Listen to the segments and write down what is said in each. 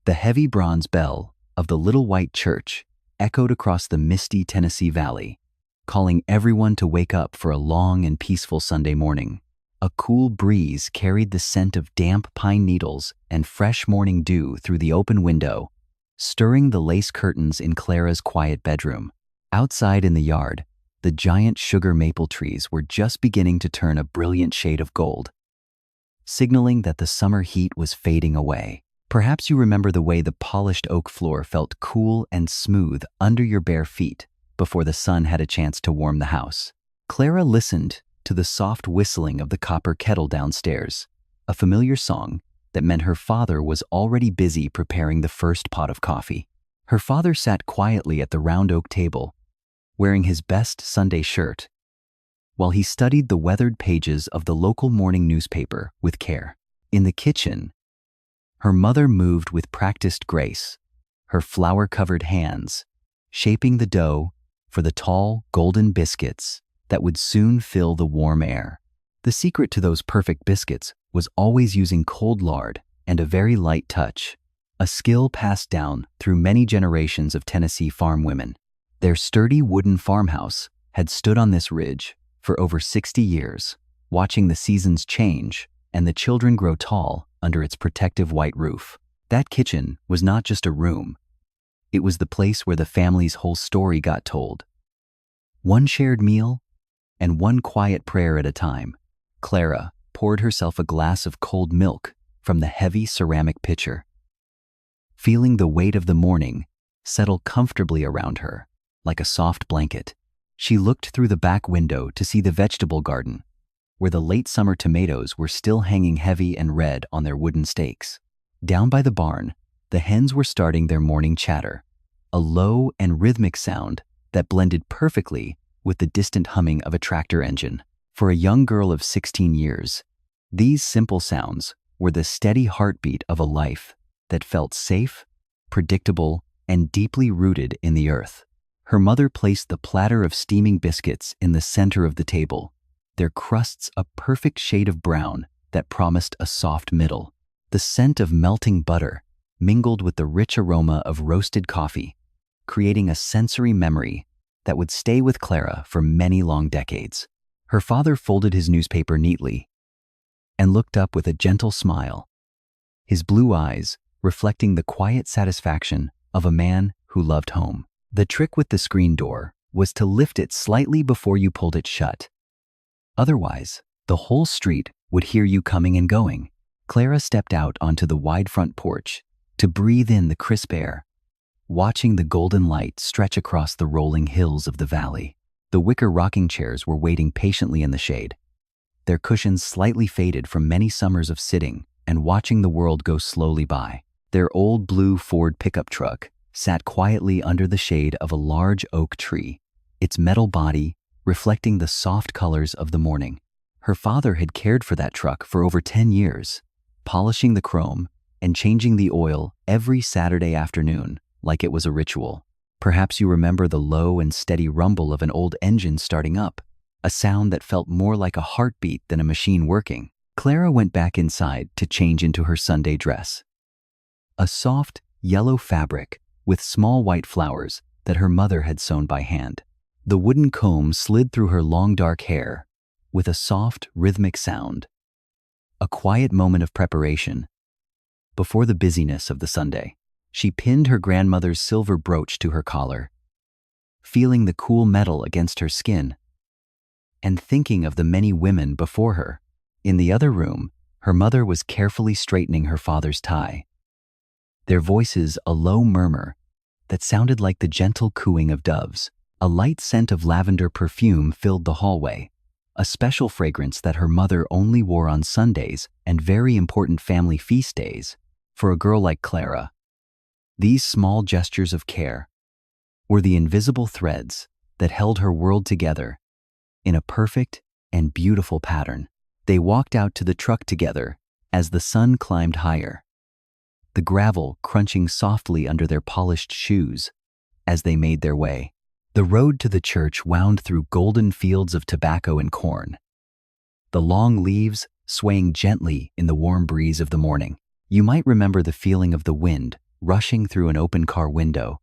The heavy bronze bell of the little white church echoed across the misty Tennessee Valley, calling everyone to wake up for a long and peaceful Sunday morning. A cool breeze carried the scent of damp pine needles and fresh morning dew through the open window, stirring the lace curtains in Clara's quiet bedroom. Outside in the yard, the giant sugar maple trees were just beginning to turn a brilliant shade of gold, signaling that the summer heat was fading away. Perhaps you remember the way the polished oak floor felt cool and smooth under your bare feet before the sun had a chance to warm the house. Clara listened to the soft whistling of the copper kettle downstairs, a familiar song that meant her father was already busy preparing the first pot of coffee. Her father sat quietly at the round oak table, wearing his best Sunday shirt, while he studied the weathered pages of the local morning newspaper with care. In the kitchen, her mother moved with practiced grace, her flour-covered hands shaping the dough for the tall, golden biscuits that would soon fill the warm air. The secret to those perfect biscuits was always using cold lard and a very light touch, a skill passed down through many generations of Tennessee farm women. Their sturdy wooden farmhouse had stood on this ridge for over 60 years, watching the seasons change and the children grow tall under its protective white roof. That kitchen was not just a room. It was the place where the family's whole story got told. One shared meal and one quiet prayer at a time. Clara poured herself a glass of cold milk from the heavy ceramic pitcher. Feeling the weight of the morning settle comfortably around her, like a soft blanket, she looked through the back window to see the vegetable garden, where the late summer tomatoes were still hanging heavy and red on their wooden stakes. Down by the barn, the hens were starting their morning chatter, a low and rhythmic sound that blended perfectly with the distant humming of a tractor engine. For a young girl of 16 years, these simple sounds were the steady heartbeat of a life that felt safe, predictable, and deeply rooted in the earth. Her mother placed the platter of steaming biscuits in the center of the table, their crusts a perfect shade of brown that promised a soft middle. The scent of melting butter mingled with the rich aroma of roasted coffee, creating a sensory memory that would stay with Clara for many long decades. Her father folded his newspaper neatly and looked up with a gentle smile, his blue eyes reflecting the quiet satisfaction of a man who loved home. The trick with the screen door was to lift it slightly before you pulled it shut. Otherwise, the whole street would hear you coming and going. Clara stepped out onto the wide front porch to breathe in the crisp air, watching the golden light stretch across the rolling hills of the valley. The wicker rocking chairs were waiting patiently in the shade, their cushions slightly faded from many summers of sitting and watching the world go slowly by. Their old blue Ford pickup truck sat quietly under the shade of a large oak tree, its metal body reflecting the soft colors of the morning. Her father had cared for that truck for over 10 years, polishing the chrome and changing the oil every Saturday afternoon like it was a ritual. Perhaps you remember the low and steady rumble of an old engine starting up, a sound that felt more like a heartbeat than a machine working. Clara went back inside to change into her Sunday dress, a soft, yellow fabric with small white flowers that her mother had sewn by hand. The wooden comb slid through her long dark hair with a soft, rhythmic sound, a quiet moment of preparation before the busyness of the Sunday. She pinned her grandmother's silver brooch to her collar, feeling the cool metal against her skin and thinking of the many women before her. In the other room, her mother was carefully straightening her father's tie, their voices a low murmur that sounded like the gentle cooing of doves. A light scent of lavender perfume filled the hallway, a special fragrance that her mother only wore on Sundays and very important family feast days. For a girl like Clara, these small gestures of care were the invisible threads that held her world together in a perfect and beautiful pattern. They walked out to the truck together as the sun climbed higher, the gravel crunching softly under their polished shoes as they made their way. The road to the church wound through golden fields of tobacco and corn, the long leaves swaying gently in the warm breeze of the morning. You might remember the feeling of the wind rushing through an open car window,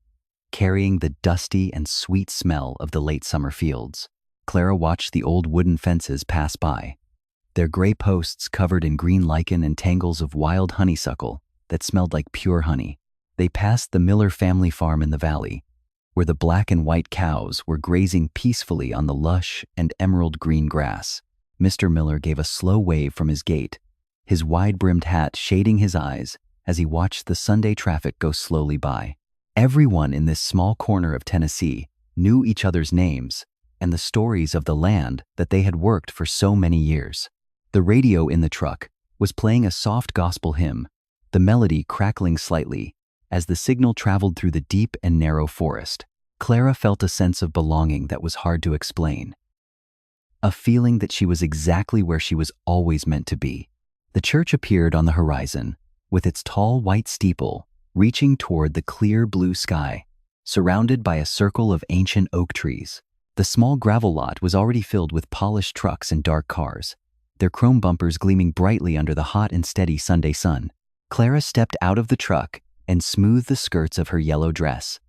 carrying the dusty and sweet smell of the late summer fields. Clara watched the old wooden fences pass by, their gray posts covered in green lichen and tangles of wild honeysuckle that smelled like pure honey. They passed the Miller family farm in the valley, where the black and white cows were grazing peacefully on the lush and emerald green grass. Mr. Miller gave a slow wave from his gate, his wide-brimmed hat shading his eyes as he watched the Sunday traffic go slowly by. Everyone in this small corner of Tennessee knew each other's names and the stories of the land that they had worked for so many years. The radio in the truck was playing a soft gospel hymn, the melody crackling slightly as the signal traveled through the deep and narrow forest. Clara felt a sense of belonging that was hard to explain, a feeling that she was exactly where she was always meant to be. The church appeared on the horizon, with its tall white steeple reaching toward the clear blue sky, surrounded by a circle of ancient oak trees. The small gravel lot was already filled with polished trucks and dark cars, their chrome bumpers gleaming brightly under the hot and steady Sunday sun. Clara stepped out of the truck and smoothed the skirts of her yellow dress,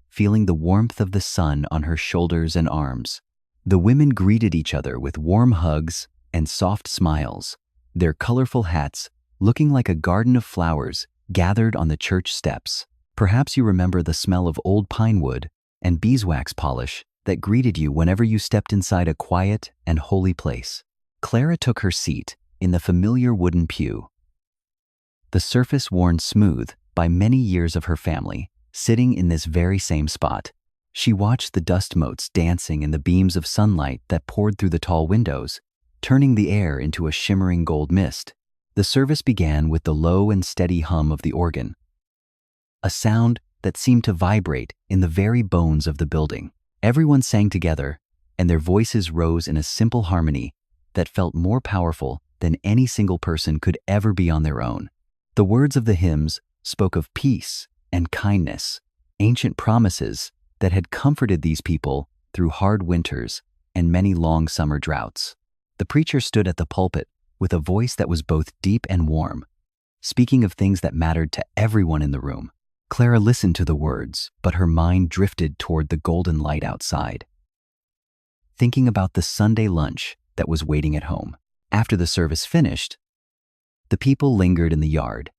feeling the warmth of the sun on her shoulders and arms. The women greeted each other with warm hugs and soft smiles, their colorful hats looking like a garden of flowers gathered on the church steps. Perhaps you remember the smell of old pine wood and beeswax polish that greeted you whenever you stepped inside a quiet and holy place. Clara took her seat in the familiar wooden pew, the surface worn smooth by many years of her family, sitting in this very same spot. She watched the dust motes dancing in the beams of sunlight that poured through the tall windows, turning the air into a shimmering gold mist. The service began with the low and steady hum of the organ, a sound that seemed to vibrate in the very bones of the building. Everyone sang together, and their voices rose in a simple harmony that felt more powerful than any single person could ever be on their own. The words of the hymns spoke of peace and kindness, ancient promises that had comforted these people through hard winters and many long summer droughts. The preacher stood at the pulpit with a voice that was both deep and warm, speaking of things that mattered to everyone in the room. Clara listened to the words, but her mind drifted toward the golden light outside, thinking about the Sunday lunch that was waiting at home. After the service finished, the people lingered in the yard,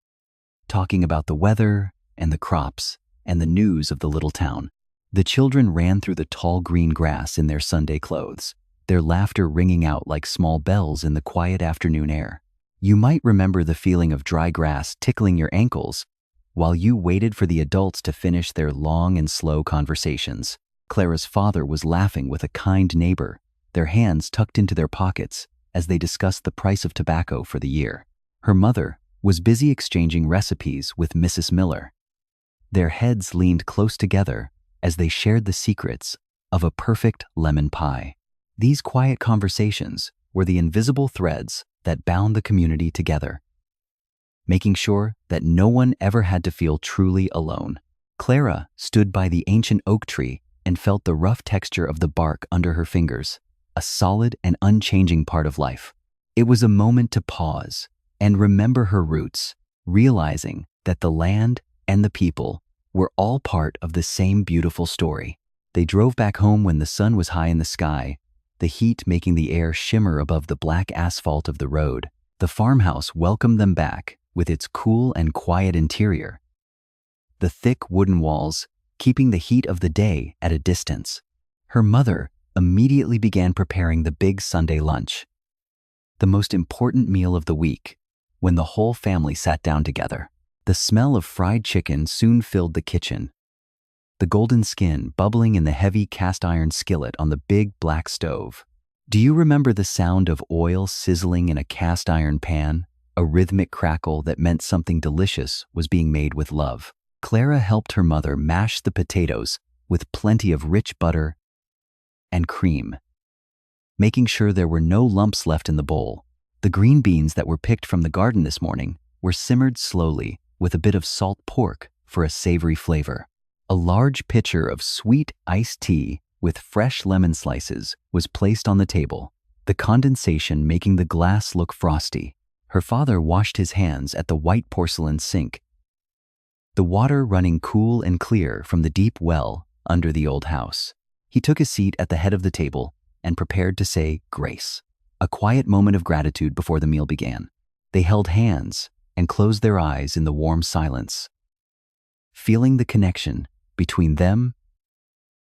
talking about the weather and the crops and the news of the little town. The children ran through the tall green grass in their Sunday clothes, their laughter ringing out like small bells in the quiet afternoon air. You might remember the feeling of dry grass tickling your ankles while you waited for the adults to finish their long and slow conversations. Clara's father was laughing with a kind neighbor, their hands tucked into their pockets as they discussed the price of tobacco for the year. Her mother was busy exchanging recipes with Mrs. Miller. Their heads leaned close together as they shared the secrets of a perfect lemon pie. These quiet conversations were the invisible threads that bound the community together, making sure that no one ever had to feel truly alone. Clara stood by the ancient oak tree and felt the rough texture of the bark under her fingers, a solid and unchanging part of life. It was a moment to pause and remember her roots, realizing that the land and the people were all part of the same beautiful story. They drove back home when the sun was high in the sky, the heat making the air shimmer above the black asphalt of the road. The farmhouse welcomed them back with its cool and quiet interior, the thick wooden walls keeping the heat of the day at a distance. Her mother immediately began preparing the big Sunday lunch, the most important meal of the week, when the whole family sat down together. The smell of fried chicken soon filled the kitchen, the golden skin bubbling in the heavy cast iron skillet on the big black stove. Do you remember the sound of oil sizzling in a cast iron pan, a rhythmic crackle that meant something delicious was being made with love? Clara helped her mother mash the potatoes with plenty of rich butter and cream, making sure there were no lumps left in the bowl. The green beans that were picked from the garden this morning were simmered slowly with a bit of salt pork for a savory flavor. A large pitcher of sweet iced tea with fresh lemon slices was placed on the table, the condensation making the glass look frosty. Her father washed his hands at the white porcelain sink the water running cool and clear from the deep well under the old house. He took a seat at the head of the table and prepared to say grace, a quiet moment of gratitude before the meal began. They held hands and closed their eyes in the warm silence, feeling the connection between them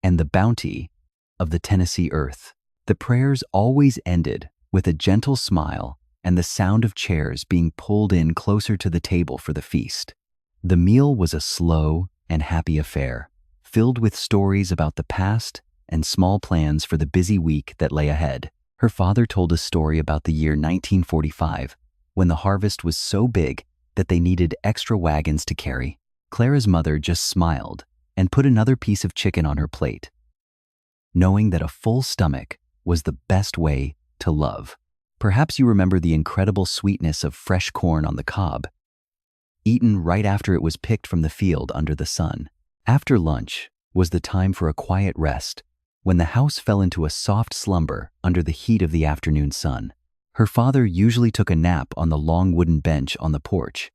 and the bounty of the Tennessee earth. The prayers always ended with a gentle smile and the sound of chairs being pulled in closer to the table for the feast. The meal was a slow and happy affair, filled with stories about the past and small plans for the busy week that lay ahead. Her father told a story about the year 1945, when the harvest was so big that they needed extra wagons to carry. Clara's mother just smiled and put another piece of chicken on her plate, knowing that a full stomach was the best way to love. Perhaps you remember the incredible sweetness of fresh corn on the cob, eaten right after it was picked from the field under the sun. After lunch was the time for a quiet rest, when the house fell into a soft slumber under the heat of the afternoon sun. Her father usually took a nap on the long wooden bench on the porch,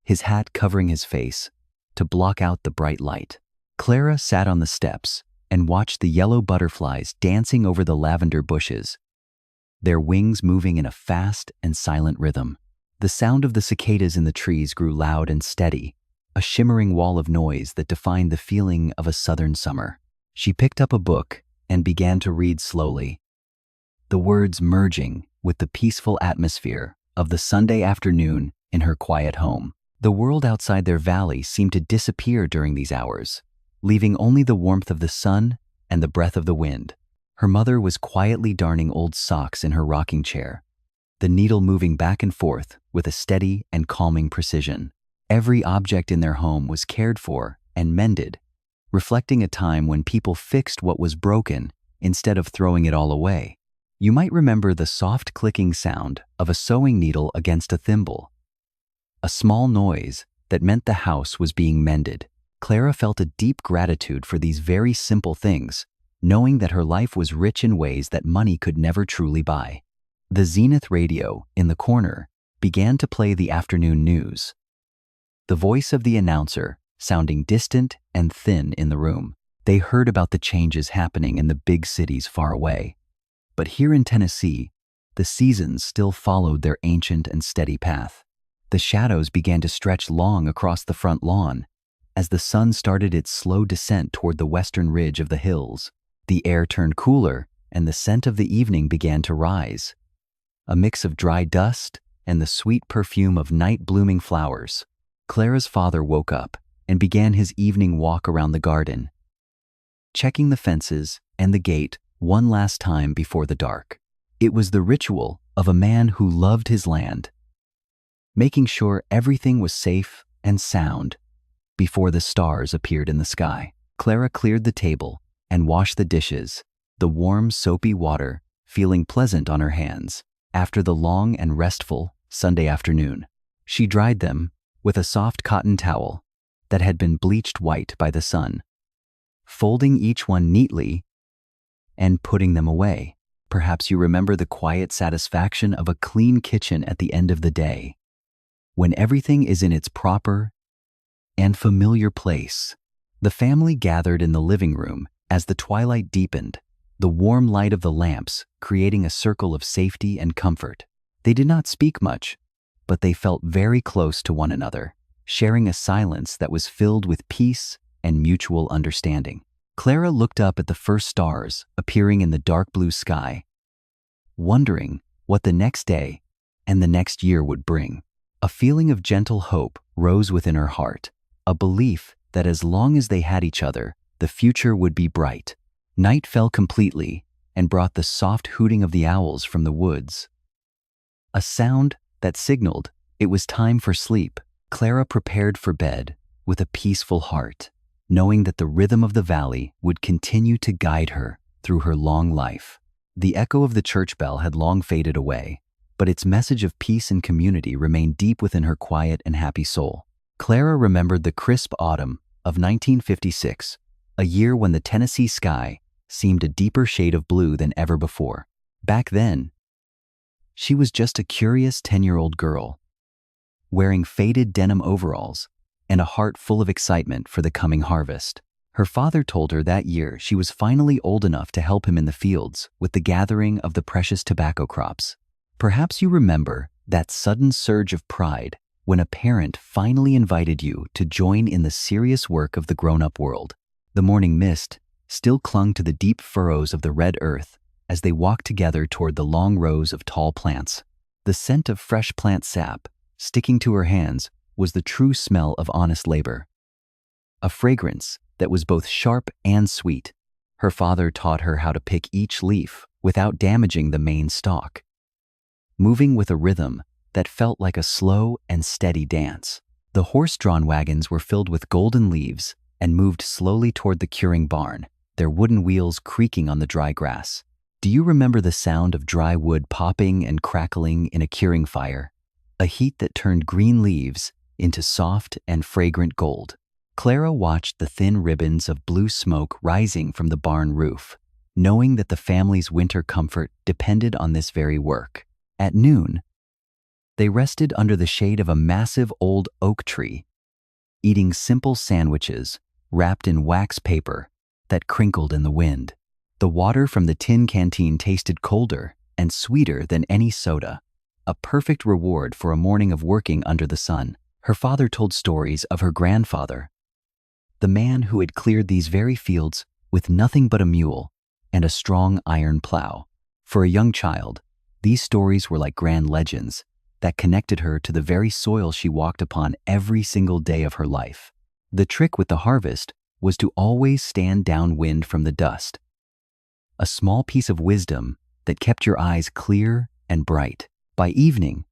his hat covering his face to block out the bright light. Clara sat on the steps and watched the yellow butterflies dancing over the lavender bushes, their wings moving in a fast and silent rhythm. The sound of the cicadas in the trees grew loud and steady, a shimmering wall of noise that defined the feeling of a southern summer. She picked up a book and began to read slowly, the words merging with the peaceful atmosphere of the Sunday afternoon in her quiet home. The world outside their valley seemed to disappear during these hours, leaving only the warmth of the sun and the breath of the wind. Her mother was quietly darning old socks in her rocking chair, the needle moving back and forth with a steady and calming precision. Every object in their home was cared for and mended, reflecting a time when people fixed what was broken instead of throwing it all away. You might remember the soft clicking sound of a sewing needle against a thimble, a small noise that meant the house was being mended. Clara felt a deep gratitude for these very simple things, knowing that her life was rich in ways that money could never truly buy. The Zenith radio in the corner began to play the afternoon news, the voice of the announcer sounding distant and thin in the room. They heard about the changes happening in the big cities far away. But here in Tennessee, the seasons still followed their ancient and steady path. The shadows began to stretch long across the front lawn as the sun started its slow descent toward the western ridge of the hills. The air turned cooler and the scent of the evening began to rise, a mix of dry dust and the sweet perfume of night-blooming flowers. Clara's father woke up and began his evening walk around the garden, checking the fences and the gate one last time before the dark. It was the ritual of a man who loved his land, making sure everything was safe and sound before the stars appeared in the sky. Clara cleared the table and washed the dishes, the warm, soapy water feeling pleasant on her hands. After the long and restful Sunday afternoon, she dried them with a soft cotton towel that had been bleached white by the sun, folding each one neatly and putting them away. Perhaps you remember the quiet satisfaction of a clean kitchen at the end of the day, when everything is in its proper and familiar place. The family gathered in the living room as the twilight deepened, the warm light of the lamps creating a circle of safety and comfort. They did not speak much, but they felt very close to one another, sharing a silence that was filled with peace and mutual understanding. Clara looked up at the first stars appearing in the dark blue sky, wondering what the next day and the next year would bring. A feeling of gentle hope rose within her heart, a belief that as long as they had each other, the future would be bright. Night fell completely and brought the soft hooting of the owls from the woods, a sound that signaled it was time for sleep. Clara prepared for bed with a peaceful heart, knowing that the rhythm of the valley would continue to guide her through her long life. The echo of the church bell had long faded away, but its message of peace and community remained deep within her quiet and happy soul. Clara remembered the crisp autumn of 1956, a year when the Tennessee sky seemed a deeper shade of blue than ever before. Back then, she was just a curious 10-year-old girl, wearing faded denim overalls and a heart full of excitement for the coming harvest. Her father told her that year she was finally old enough to help him in the fields with the gathering of the precious tobacco crops. Perhaps you remember that sudden surge of pride when a parent finally invited you to join in the serious work of the grown-up world. The morning mist still clung to the deep furrows of the red earth as they walked together toward the long rows of tall plants. The scent of fresh plant sap sticking to her hands was the true smell of honest labor, a fragrance that was both sharp and sweet. Her father taught her how to pick each leaf without damaging the main stalk, moving with a rhythm that felt like a slow and steady dance. The horse-drawn wagons were filled with golden leaves and moved slowly toward the curing barn, their wooden wheels creaking on the dry grass. Do you remember the sound of dry wood popping and crackling in a curing fire? A heat that turned green leaves into soft and fragrant gold. Clara watched the thin ribbons of blue smoke rising from the barn roof, knowing that the family's winter comfort depended on this very work. At noon, they rested under the shade of a massive old oak tree, eating simple sandwiches wrapped in wax paper that crinkled in the wind. The water from the tin canteen tasted colder and sweeter than any soda, a perfect reward for a morning of working under the sun. Her father told stories of her grandfather, the man who had cleared these very fields with nothing but a mule and a strong iron plow. For a young child, these stories were like grand legends that connected her to the very soil she walked upon every single day of her life. The trick with the harvest was to always stand downwind from the dust, a small piece of wisdom that kept your eyes clear and bright. By evening,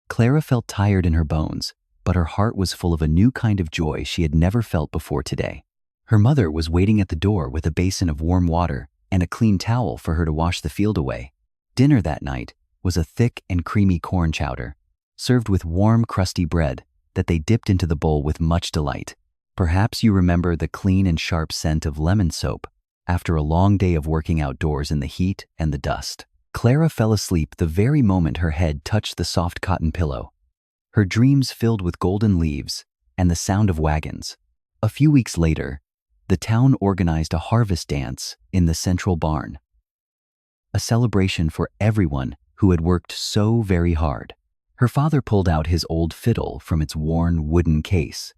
Clara felt tired in her bones, but her heart was full of a new kind of joy she had never felt before today. Her mother was waiting at the door with a basin of warm water and a clean towel for her to wash the field away. Dinner that night was a thick and creamy corn chowder, served with warm, crusty bread that they dipped into the bowl with much delight. Perhaps you remember the clean and sharp scent of lemon soap after a long day of working outdoors in the heat and the dust. Clara fell asleep the very moment her head touched the soft cotton pillow, her dreams filled with golden leaves and the sound of wagons. A few weeks later, the town organized a harvest dance in the central barn, a celebration for everyone who had worked so very hard. Her father pulled out his old fiddle from its worn wooden case,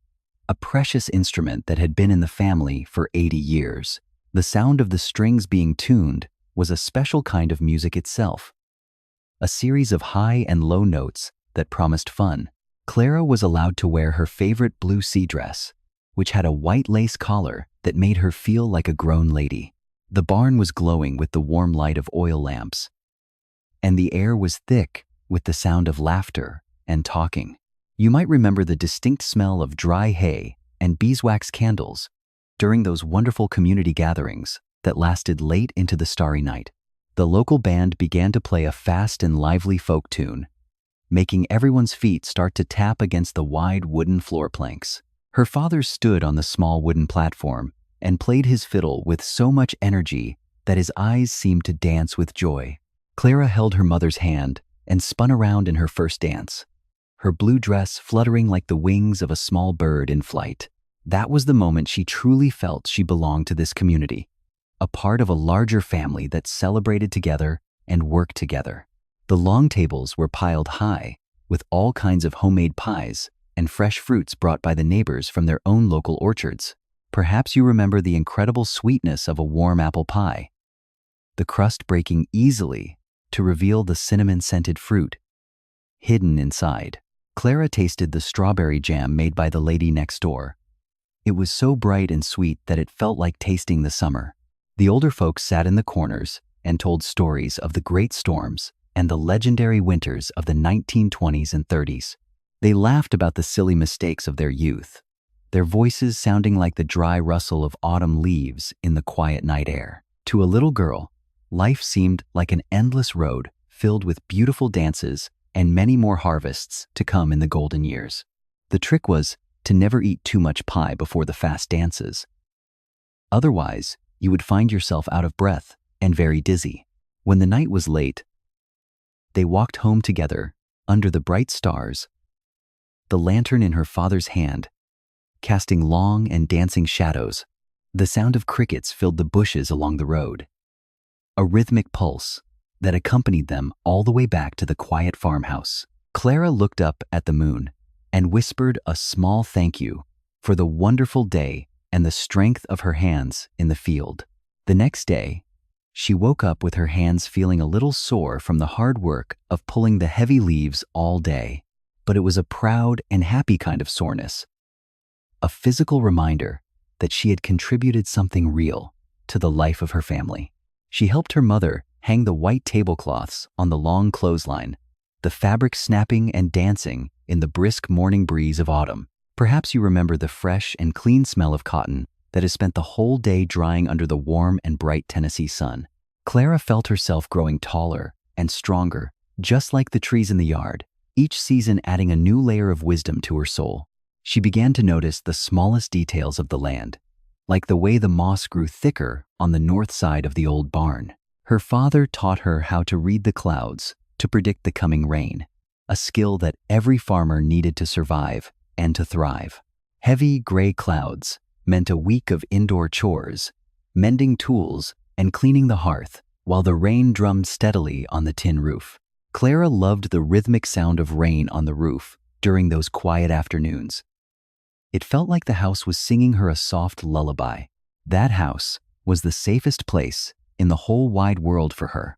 a precious instrument that had been in the family for 80 years. The sound of the strings being tuned was a special kind of music itself, a series of high and low notes that promised fun. Clara was allowed to wear her favorite blue sea dress, which had a white lace collar that made her feel like a grown lady. The barn was glowing with the warm light of oil lamps, and the air was thick with the sound of laughter and talking. You might remember the distinct smell of dry hay and beeswax candles during those wonderful community gatherings that lasted late into the starry night. The local band began to play a fast and lively folk tune, making everyone's feet start to tap against the wide wooden floor planks. Her father stood on the small wooden platform and played his fiddle with so much energy that his eyes seemed to dance with joy. Clara held her mother's hand and spun around in her first dance, her blue dress fluttering like the wings of a small bird in flight. That was the moment she truly felt she belonged to this community, a part of a larger family that celebrated together and worked together. The long tables were piled high with all kinds of homemade pies and fresh fruits brought by the neighbors from their own local orchards. Perhaps you remember the incredible sweetness of a warm apple pie, the crust breaking easily to reveal the cinnamon-scented fruit hidden inside. Clara tasted the strawberry jam made by the lady next door. It was so bright and sweet that it felt like tasting the summer. The older folks sat in the corners and told stories of the great storms and the legendary winters of the 1920s and 30s. They laughed about the silly mistakes of their youth, their voices sounding like the dry rustle of autumn leaves in the quiet night air. To a little girl, life seemed like an endless road filled with beautiful dances and many more harvests to come in the golden years. The trick was to never eat too much pie before the fast dances. Otherwise, you would find yourself out of breath and very dizzy. When the night was late, they walked home together under the bright stars, the lantern in her father's hand casting long and dancing shadows. The sound of crickets filled the bushes along the road, a rhythmic pulse that accompanied them all the way back to the quiet farmhouse. Clara looked up at the moon and whispered a small thank you for the wonderful day and the strength of her hands in the field. The next day, she woke up with her hands feeling a little sore from the hard work of pulling the heavy leaves all day. But it was a proud and happy kind of soreness, a physical reminder that she had contributed something real to the life of her family. She helped her mother hang the white tablecloths on the long clothesline, the fabric snapping and dancing in the brisk morning breeze of autumn. Perhaps you remember the fresh and clean smell of cotton that has spent the whole day drying under the warm and bright Tennessee sun. Clara felt herself growing taller and stronger, just like the trees in the yard, each season adding a new layer of wisdom to her soul. She began to notice the smallest details of the land, like the way the moss grew thicker on the north side of the old barn. Her father taught her how to read the clouds to predict the coming rain, a skill that every farmer needed to survive and to thrive. Heavy gray clouds meant a week of indoor chores, mending tools and cleaning the hearth, while the rain drummed steadily on the tin roof. Clara loved the rhythmic sound of rain on the roof during those quiet afternoons. It felt like the house was singing her a soft lullaby. That house was the safest place in the whole wide world for her.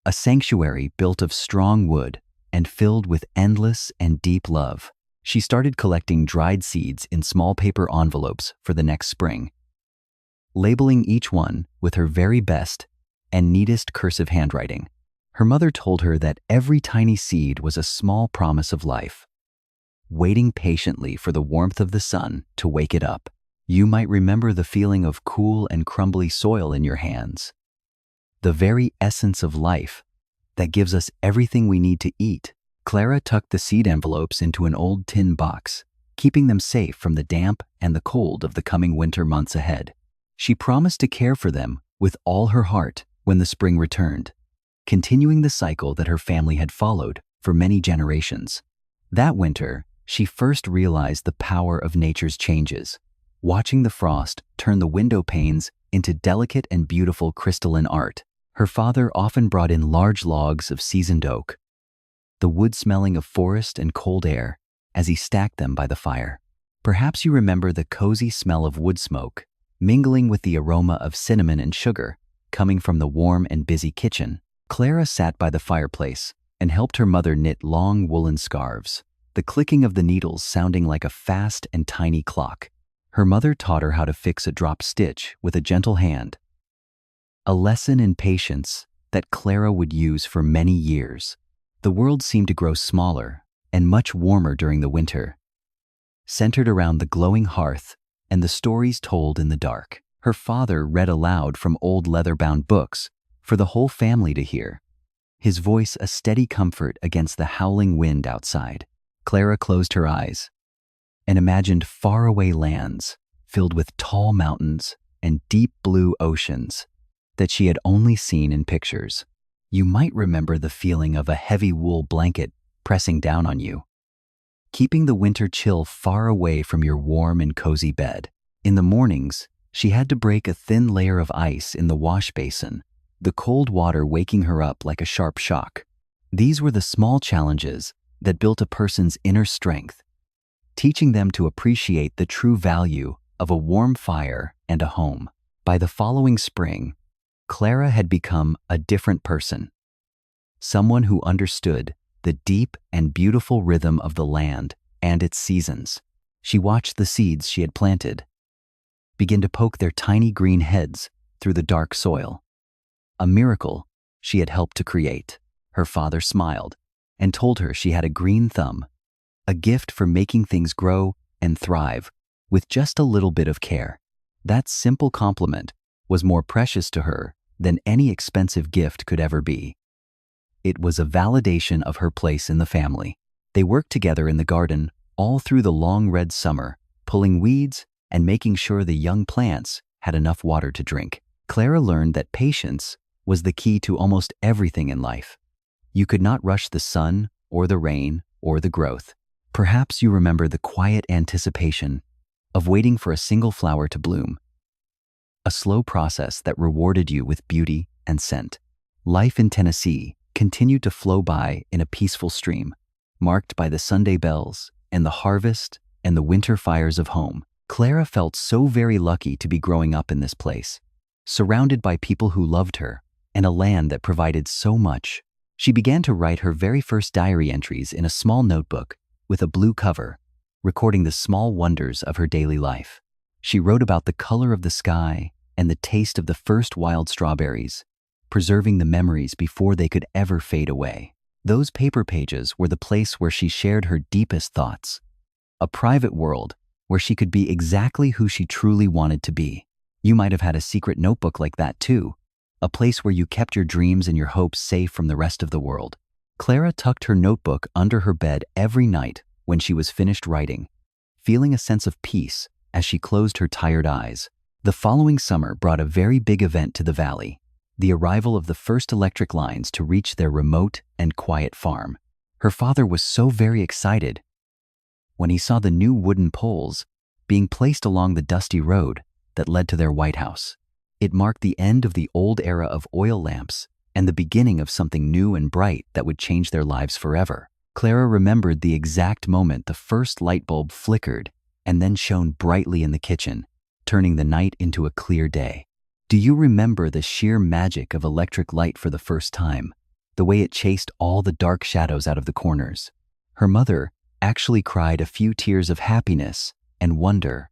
A sanctuary built of strong wood and filled with endless and deep love. She started collecting dried seeds in small paper envelopes for the next spring, labeling each one with her very best and neatest cursive handwriting. Her mother told her that every tiny seed was a small promise of life, waiting patiently for the warmth of the sun to wake it up. You might remember the feeling of cool and crumbly soil in your hands, the very essence of life that gives us everything we need to eat. Clara tucked the seed envelopes into an old tin box, keeping them safe from the damp and the cold of the coming winter months ahead. She promised to care for them with all her heart when the spring returned, continuing the cycle that her family had followed for many generations. That winter, she first realized the power of nature's changes, watching the frost turn the window panes into delicate and beautiful crystalline art. Her father often brought in large logs of seasoned oak, the wood smelling of forest and cold air as he stacked them by the fire. Perhaps you remember the cozy smell of wood smoke, mingling with the aroma of cinnamon and sugar coming from the warm and busy kitchen. Clara sat by the fireplace and helped her mother knit long woolen scarves, the clicking of the needles sounding like a fast and tiny clock. Her mother taught her how to fix a drop stitch with a gentle hand, a lesson in patience that Clara would use for many years. The world seemed to grow smaller and much warmer during the winter, centered around the glowing hearth and the stories told in the dark. Her father read aloud from old leather-bound books for the whole family to hear, his voice a steady comfort against the howling wind outside. Clara closed her eyes and imagined faraway lands filled with tall mountains and deep blue oceans that she had only seen in pictures. You might remember the feeling of a heavy wool blanket pressing down on you, keeping the winter chill far away from your warm and cozy bed. In the mornings, she had to break a thin layer of ice in the wash basin, the cold water waking her up like a sharp shock. These were the small challenges that built a person's inner strength, teaching them to appreciate the true value of a warm fire and a home. By the following spring, Clara had become a different person, someone who understood the deep and beautiful rhythm of the land and its seasons. She watched the seeds she had planted begin to poke their tiny green heads through the dark soil, a miracle she had helped to create. Her father smiled and told her she had a green thumb, a gift for making things grow and thrive with just a little bit of care. That simple compliment was more precious to her than any expensive gift could ever be. It was a validation of her place in the family. They worked together in the garden all through the long red summer, pulling weeds and making sure the young plants had enough water to drink. Clara learned that patience was the key to almost everything in life. You could not rush the sun or the rain or the growth. Perhaps you remember the quiet anticipation of waiting for a single flower to bloom. A slow process that rewarded you with beauty and scent. Life in Tennessee continued to flow by in a peaceful stream, marked by the Sunday bells and the harvest and the winter fires of home. Clara felt so very lucky to be growing up in this place, surrounded by people who loved her and a land that provided so much. She began to write her very first diary entries in a small notebook with a blue cover, recording the small wonders of her daily life. She wrote about the color of the sky and the taste of the first wild strawberries, preserving the memories before they could ever fade away. Those paper pages were the place where she shared her deepest thoughts, a private world where she could be exactly who she truly wanted to be. You might have had a secret notebook like that too, a place where you kept your dreams and your hopes safe from the rest of the world. Clara tucked her notebook under her bed every night when she was finished writing, feeling a sense of peace as she closed her tired eyes. The following summer brought a very big event to the valley, the arrival of the first electric lines to reach their remote and quiet farm. Her father was so very excited when he saw the new wooden poles being placed along the dusty road that led to their White House. It marked the end of the old era of oil lamps and the beginning of something new and bright that would change their lives forever. Clara remembered the exact moment the first light bulb flickered and then shone brightly in the kitchen, turning the night into a clear day. Do you remember the sheer magic of electric light for the first time, the way it chased all the dark shadows out of the corners? Her mother actually cried a few tears of happiness and wonder,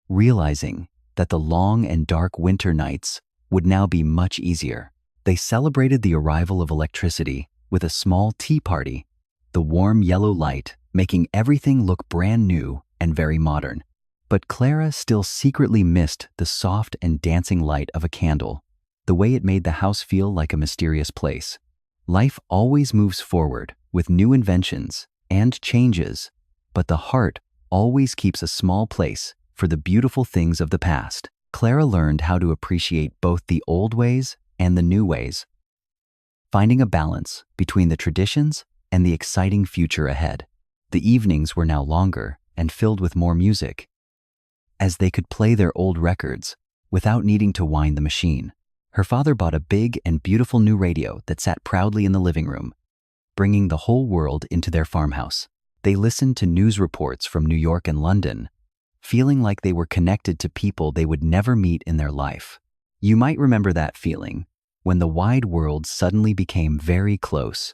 realizing that the long and dark winter nights would now be much easier. They celebrated the arrival of electricity with a small tea party, the warm yellow light making everything look brand new and very modern. But Clara still secretly missed the soft and dancing light of a candle, the way it made the house feel like a mysterious place. Life always moves forward with new inventions and changes, but the heart always keeps a small place for the beautiful things of the past. Clara learned how to appreciate both the old ways and the new ways, finding a balance between the traditions and the exciting future ahead. The evenings were now longer and filled with more music, as they could play their old records without needing to wind the machine. Her father bought a big and beautiful new radio that sat proudly in the living room, bringing the whole world into their farmhouse. They listened to news reports from New York and London, feeling like they were connected to people they would never meet in their life. You might remember that feeling when the wide world suddenly became very close,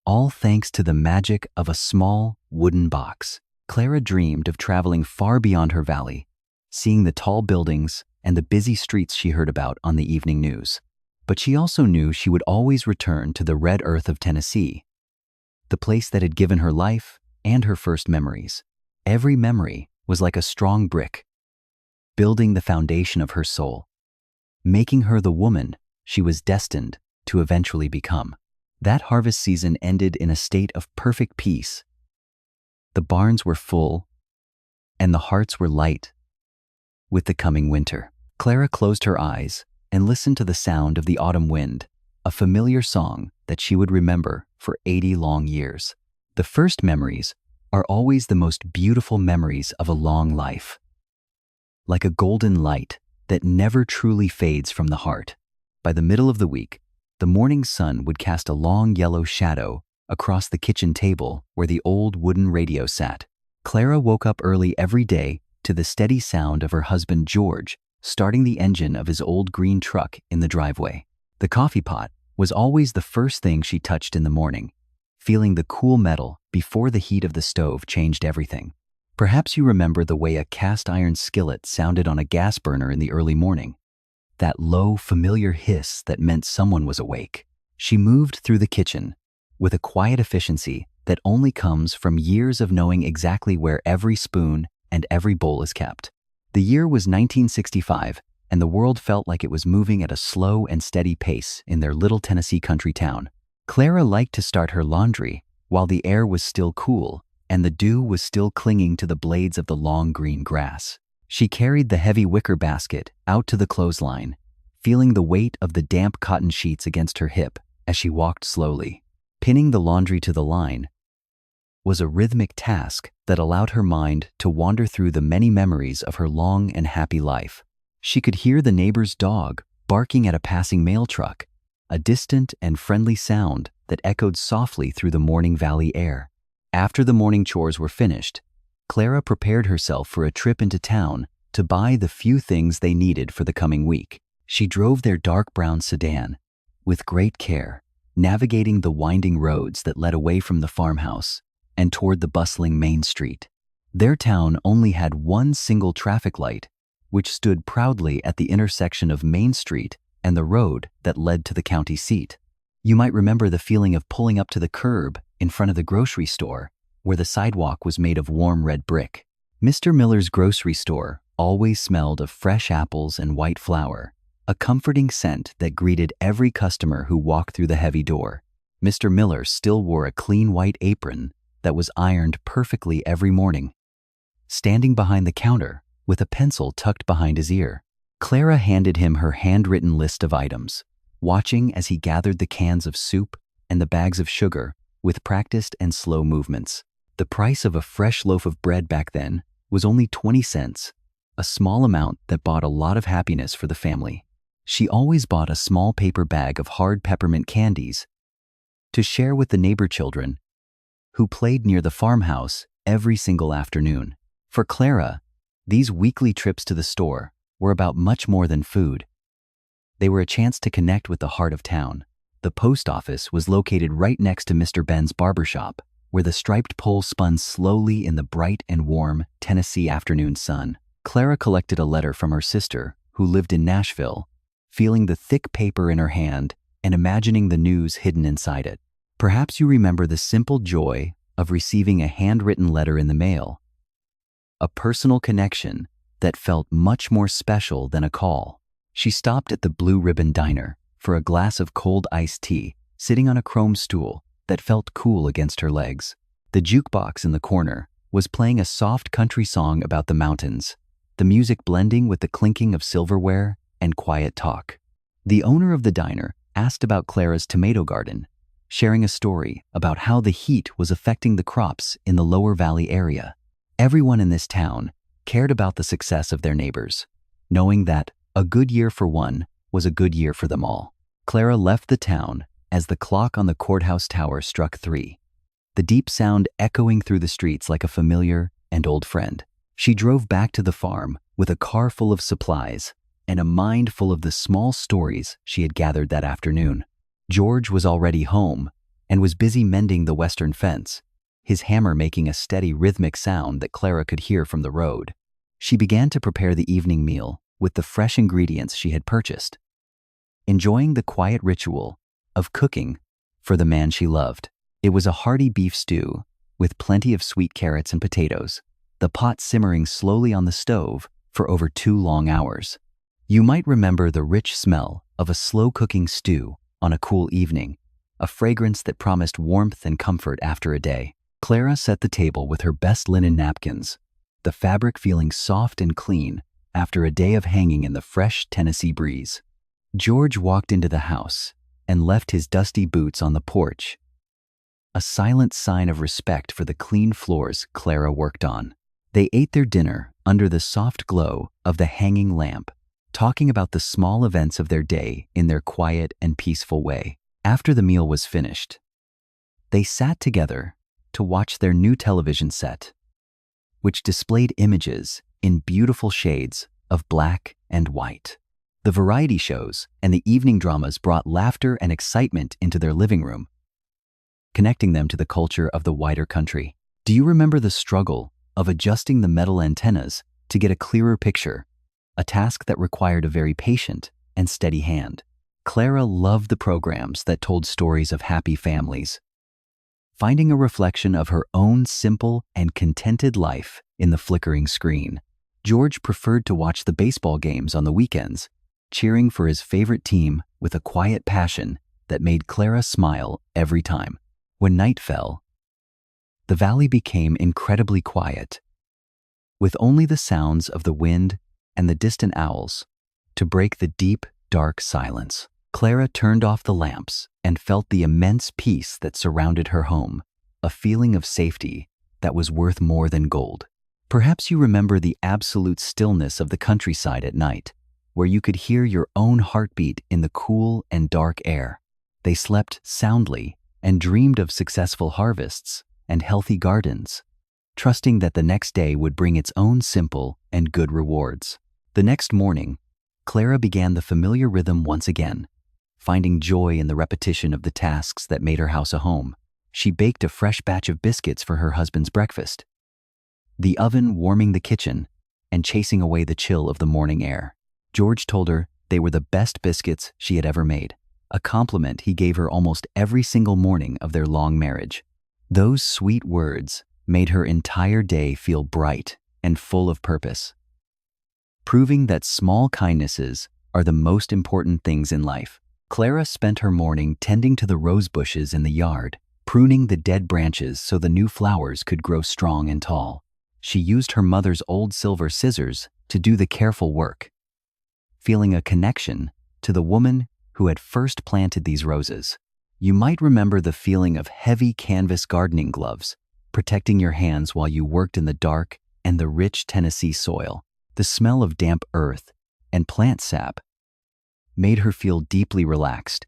all thanks to the magic of a small wooden box. Clara dreamed of traveling far beyond her valley, seeing the tall buildings and the busy streets she heard about on the evening news. But she also knew she would always return to the red earth of Tennessee, the place that had given her life and her first memories. Every memory was like a strong brick, building the foundation of her soul, making her the woman she was destined to eventually become. That harvest season ended in a state of perfect peace. The barns were full, and the hearts were light with the coming winter. Clara closed her eyes and listened to the sound of the autumn wind, a familiar song that she would remember for 80 long years. The first memories are always the most beautiful memories of a long life, like a golden light that never truly fades from the heart. By the middle of the week, the morning sun would cast a long yellow shadow across the kitchen table where the old wooden radio sat. Clara woke up early every day to the steady sound of her husband George starting the engine of his old green truck in the driveway. The coffee pot was always the first thing she touched in the morning, feeling the cool metal before the heat of the stove changed everything. Perhaps you remember the way a cast iron skillet sounded on a gas burner in the early morning, that low, familiar hiss that meant someone was awake. She moved through the kitchen with a quiet efficiency that only comes from years of knowing exactly where every spoon and every bowl is kept. The year was 1965, and the world felt like it was moving at a slow and steady pace in their little Tennessee country town. Clara liked to start her laundry while the air was still cool and the dew was still clinging to the blades of the long green grass. She carried the heavy wicker basket out to the clothesline, feeling the weight of the damp cotton sheets against her hip as she walked slowly. Pinning the laundry to the line was a rhythmic task that that allowed her mind to wander through the many memories of her long and happy life. She could hear the neighbor's dog barking at a passing mail truck, a distant and friendly sound that echoed softly through the morning valley air. After the morning chores were finished, Clara prepared herself for a trip into town to buy the few things they needed for the coming week. She drove their dark brown sedan with great care, navigating the winding roads that led away from the farmhouse and toward the bustling main street. Their town only had one single traffic light, which stood proudly at the intersection of Main Street and the road that led to the county seat. You might remember the feeling of pulling up to the curb in front of the grocery store, where the sidewalk was made of warm red brick. Mr. Miller's grocery store always smelled of fresh apples and white flour, a comforting scent that greeted every customer who walked through the heavy door. Mr. Miller still wore a clean white apron that was ironed perfectly every morning. Standing behind the counter, with a pencil tucked behind his ear, Clara handed him her handwritten list of items, watching as he gathered the cans of soup and the bags of sugar with practiced and slow movements. The price of a fresh loaf of bread back then was only 20 cents, a small amount that bought a lot of happiness for the family. She always bought a small paper bag of hard peppermint candies to share with the neighbor children who played near the farmhouse every single afternoon. For Clara, these weekly trips to the store were about much more than food. They were a chance to connect with the heart of town. The post office was located right next to Mr. Ben's barbershop, where the striped pole spun slowly in the bright and warm Tennessee afternoon sun. Clara collected a letter from her sister, who lived in Nashville, feeling the thick paper in her hand and imagining the news hidden inside it. Perhaps you remember the simple joy of receiving a handwritten letter in the mail, a personal connection that felt much more special than a call. She stopped at the Blue Ribbon Diner for a glass of cold iced tea, sitting on a chrome stool that felt cool against her legs. The jukebox in the corner was playing a soft country song about the mountains, the music blending with the clinking of silverware and quiet talk. The owner of the diner asked about Clara's tomato garden, sharing a story about how the heat was affecting the crops in the lower valley area. Everyone in this town cared about the success of their neighbors, knowing that a good year for one was a good year for them all. Clara left the town as the clock on the courthouse tower struck 3, the deep sound echoing through the streets like a familiar and old friend. She drove back to the farm with a car full of supplies and a mind full of the small stories she had gathered that afternoon. George was already home and was busy mending the western fence, his hammer making a steady rhythmic sound that Clara could hear from the road. She began to prepare the evening meal with the fresh ingredients she had purchased, enjoying the quiet ritual of cooking for the man she loved. It was a hearty beef stew with plenty of sweet carrots and potatoes, the pot simmering slowly on the stove for over 2 long hours. You might remember the rich smell of a slow-cooking stew on a cool evening, a fragrance that promised warmth and comfort after a day. Clara set the table with her best linen napkins, the fabric feeling soft and clean after a day of hanging in the fresh Tennessee breeze. George walked into the house and left his dusty boots on the porch, a silent sign of respect for the clean floors Clara worked on. They ate their dinner under the soft glow of the hanging lamp, talking about the small events of their day in their quiet and peaceful way. After the meal was finished, they sat together to watch their new television set, which displayed images in beautiful shades of black and white. The variety shows and the evening dramas brought laughter and excitement into their living room, connecting them to the culture of the wider country. Do you remember the struggle of adjusting the metal antennas to get a clearer picture, a task that required a very patient and steady hand? Clara loved the programs that told stories of happy families, finding a reflection of her own simple and contented life in the flickering screen. George preferred to watch the baseball games on the weekends, cheering for his favorite team with a quiet passion that made Clara smile every time. When night fell, the valley became incredibly quiet, with only the sounds of the wind and the distant owls to break the deep, dark silence. Clara turned off the lamps and felt the immense peace that surrounded her home, a feeling of safety that was worth more than gold. Perhaps you remember the absolute stillness of the countryside at night, where you could hear your own heartbeat in the cool and dark air. They slept soundly and dreamed of successful harvests and healthy gardens, trusting that the next day would bring its own simple and good rewards. The next morning, Clara began the familiar rhythm once again, finding joy in the repetition of the tasks that made her house a home. She baked a fresh batch of biscuits for her husband's breakfast, the oven warming the kitchen and chasing away the chill of the morning air. George told her they were the best biscuits she had ever made, a compliment he gave her almost every single morning of their long marriage. Those sweet words made her entire day feel bright and full of purpose, proving that small kindnesses are the most important things in life. Clara spent her morning tending to the rose bushes in the yard, pruning the dead branches so the new flowers could grow strong and tall. She used her mother's old silver scissors to do the careful work, feeling a connection to the woman who had first planted these roses. You might remember the feeling of heavy canvas gardening gloves, protecting your hands while you worked in the dark and the rich Tennessee soil. The smell of damp earth and plant sap made her feel deeply relaxed,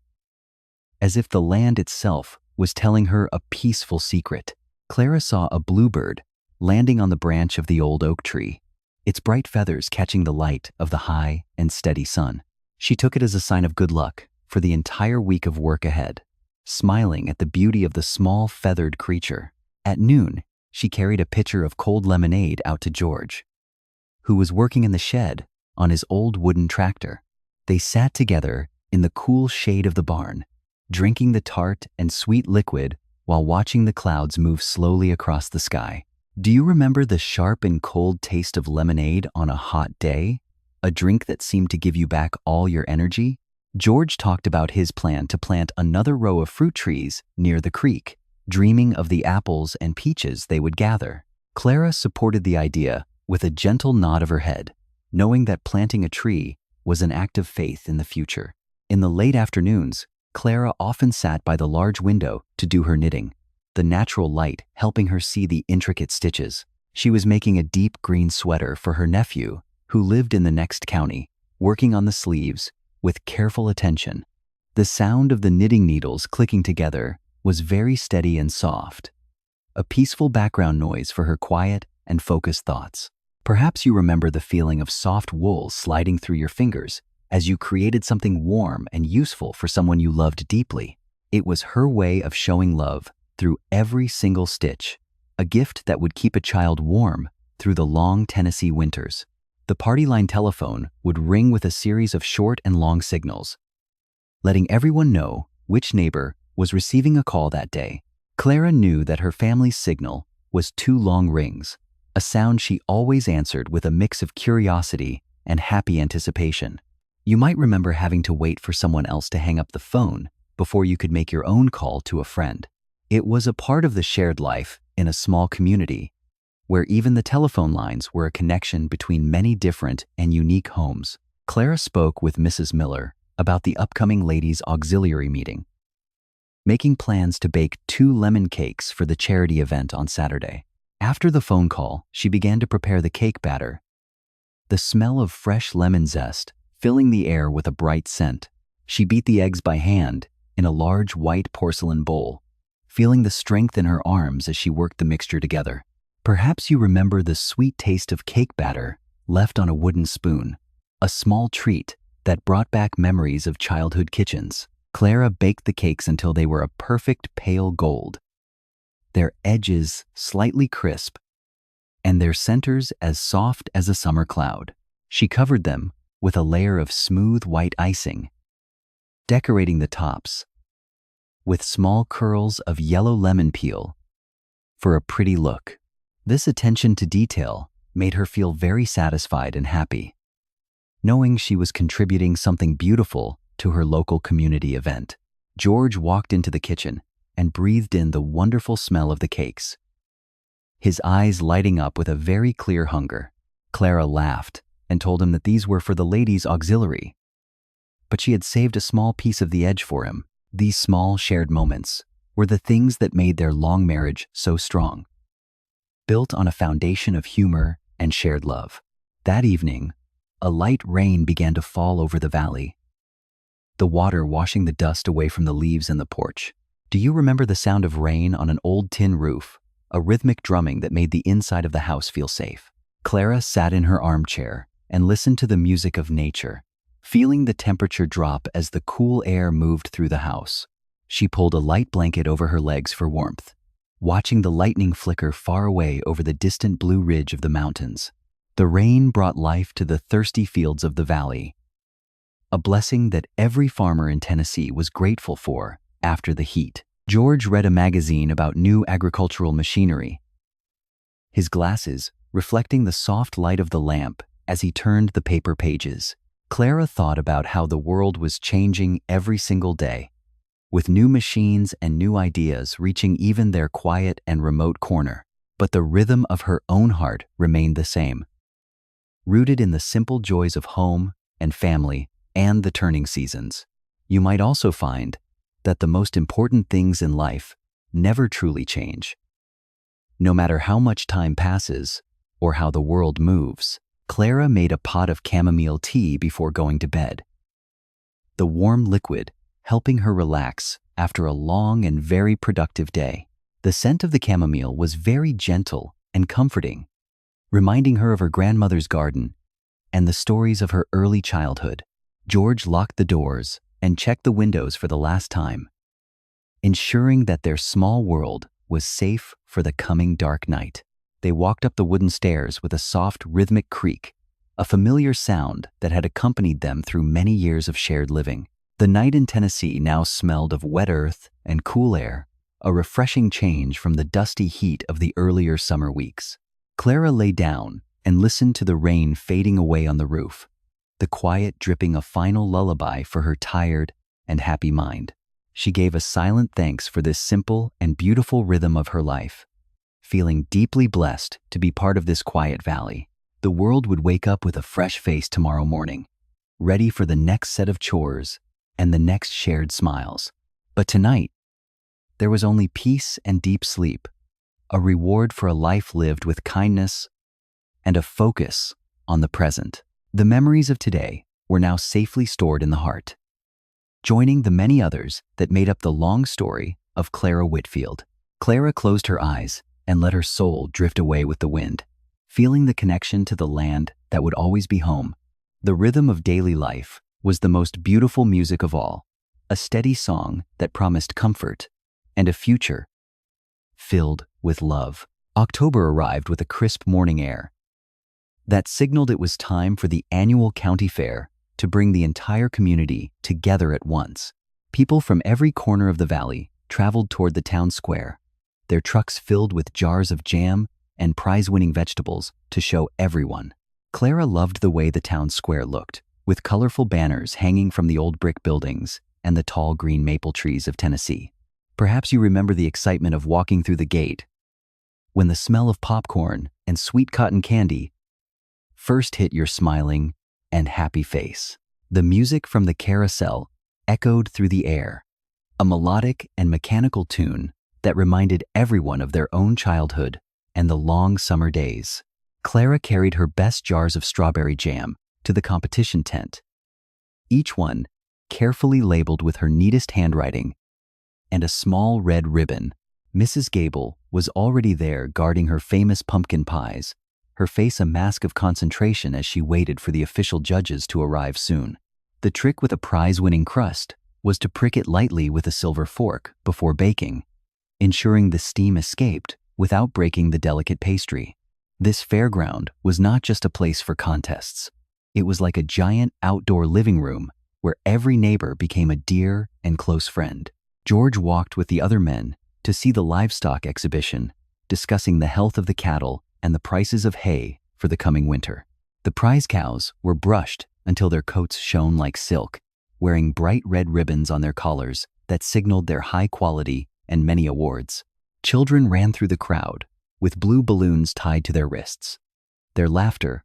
as if the land itself was telling her a peaceful secret. Clara saw a bluebird landing on the branch of the old oak tree, its bright feathers catching the light of the high and steady sun. She took it as a sign of good luck for the entire week of work ahead, smiling at the beauty of the small feathered creature. At noon, she carried a pitcher of cold lemonade out to George, who was working in the shed on his old wooden tractor. They sat together in the cool shade of the barn, drinking the tart and sweet liquid while watching the clouds move slowly across the sky. Do you remember the sharp and cold taste of lemonade on a hot day? A drink that seemed to give you back all your energy? George talked about his plan to plant another row of fruit trees near the creek, dreaming of the apples and peaches they would gather. Clara supported the idea with a gentle nod of her head, knowing that planting a tree was an act of faith in the future. In the late afternoons, Clara often sat by the large window to do her knitting, the natural light helping her see the intricate stitches. She was making a deep green sweater for her nephew, who lived in the next county, working on the sleeves with careful attention. The sound of the knitting needles clicking together was very steady and soft, a peaceful background noise for her quiet and focused thoughts. Perhaps you remember the feeling of soft wool sliding through your fingers as you created something warm and useful for someone you loved deeply. It was her way of showing love through every single stitch, a gift that would keep a child warm through the long Tennessee winters. The party line telephone would ring with a series of short and long signals, letting everyone know which neighbor was receiving a call that day. Clara knew that her family's signal was 2 long rings, a sound she always answered with a mix of curiosity and happy anticipation. You might remember having to wait for someone else to hang up the phone before you could make your own call to a friend. It was a part of the shared life in a small community, where even the telephone lines were a connection between many different and unique homes. Clara spoke with Mrs. Miller about the upcoming ladies' auxiliary meeting, making plans to bake 2 lemon cakes for the charity event on Saturday. After the phone call, she began to prepare the cake batter, the smell of fresh lemon zest filling the air with a bright scent. She beat the eggs by hand in a large white porcelain bowl, feeling the strength in her arms as she worked the mixture together. Perhaps you remember the sweet taste of cake batter left on a wooden spoon, a small treat that brought back memories of childhood kitchens. Clara baked the cakes until they were a perfect pale gold, their edges slightly crisp, and their centers as soft as a summer cloud. She covered them with a layer of smooth white icing, decorating the tops with small curls of yellow lemon peel for a pretty look. This attention to detail made her feel very satisfied and happy, knowing she was contributing something beautiful to her local community event. George walked into the kitchen and breathed in the wonderful smell of the cakes, his eyes lighting up with a very clear hunger. Clara laughed and told him that these were for the ladies' auxiliary, but she had saved a small piece of the edge for him. These small shared moments were the things that made their long marriage so strong. built on a foundation of humor and shared love. That evening, a light rain began to fall over the valley, the water washing the dust away from the leaves in the porch. Do you remember the sound of rain on an old tin roof, a rhythmic drumming that made the inside of the house feel safe? Clara sat in her armchair and listened to the music of nature, feeling the temperature drop as the cool air moved through the house. She pulled a light blanket over her legs for warmth, watching the lightning flicker far away over the distant blue ridge of the mountains. The rain brought life to the thirsty fields of the valley, a blessing that every farmer in Tennessee was grateful for after the heat. George read a magazine about new agricultural machinery, his glasses reflecting the soft light of the lamp as he turned the paper pages. Clara thought about how the world was changing every single day, with new machines and new ideas reaching even their quiet and remote corner. But the rhythm of her own heart remained the same, rooted in the simple joys of home and family and the turning seasons. You might also find that the most important things in life never truly change. No matter how much time passes or how the world moves. Clara made a pot of chamomile tea before going to bed, the warm liquid helping her relax after a long and very productive day. The scent of the chamomile was very gentle and comforting, reminding her of her grandmother's garden and the stories of her early childhood. George locked the doors and checked the windows for the last time, ensuring that their small world was safe for the coming dark night. They walked up the wooden stairs with a soft, rhythmic creak, a familiar sound that had accompanied them through many years of shared living. The night in Tennessee now smelled of wet earth and cool air, a refreshing change from the dusty heat of the earlier summer weeks. Clara lay down and listened to the rain fading away on the roof, the quiet dripping a final lullaby for her tired and happy mind. She gave a silent thanks for this simple and beautiful rhythm of her life, feeling deeply blessed to be part of this quiet valley. The world would wake up with a fresh face tomorrow morning, ready for the next set of chores and the next shared smiles. But tonight, there was only peace and deep sleep, a reward for a life lived with kindness and a focus on the present. The memories of today were now safely stored in the heart, joining the many others that made up the long story of Clara Whitfield. Clara closed her eyes and let her soul drift away with the wind, feeling the connection to the land that would always be home. The rhythm of daily life was the most beautiful music of all, a steady song that promised comfort and a future filled with love. October arrived with a crisp morning air that signaled it was time for the annual county fair to bring the entire community together at once. People from every corner of the valley traveled toward the town square, their trucks filled with jars of jam and prize-winning vegetables to show everyone. Clara loved the way the town square looked, with colorful banners hanging from the old brick buildings and the tall green maple trees of Tennessee. Perhaps you remember the excitement of walking through the gate when the smell of popcorn and sweet cotton candy first hit your smiling and happy face. The music from the carousel echoed through the air, a melodic and mechanical tune that reminded everyone of their own childhood and the long summer days. Clara carried her best jars of strawberry jam to the competition tent, each one carefully labeled with her neatest handwriting and a small red ribbon. Mrs. Gable was already there guarding her famous pumpkin pies, her face a mask of concentration as she waited for the official judges to arrive soon. The trick with a prize-winning crust was to prick it lightly with a silver fork before baking, ensuring the steam escaped without breaking the delicate pastry. This fairground was not just a place for contests. It was like a giant outdoor living room where every neighbor became a dear and close friend. George walked with the other men to see the livestock exhibition, discussing the health of the cattle and the prices of hay for the coming winter. The prize cows were brushed until their coats shone like silk, wearing bright red ribbons on their collars that signaled their high quality and many awards. Children ran through the crowd with blue balloons tied to their wrists, their laughter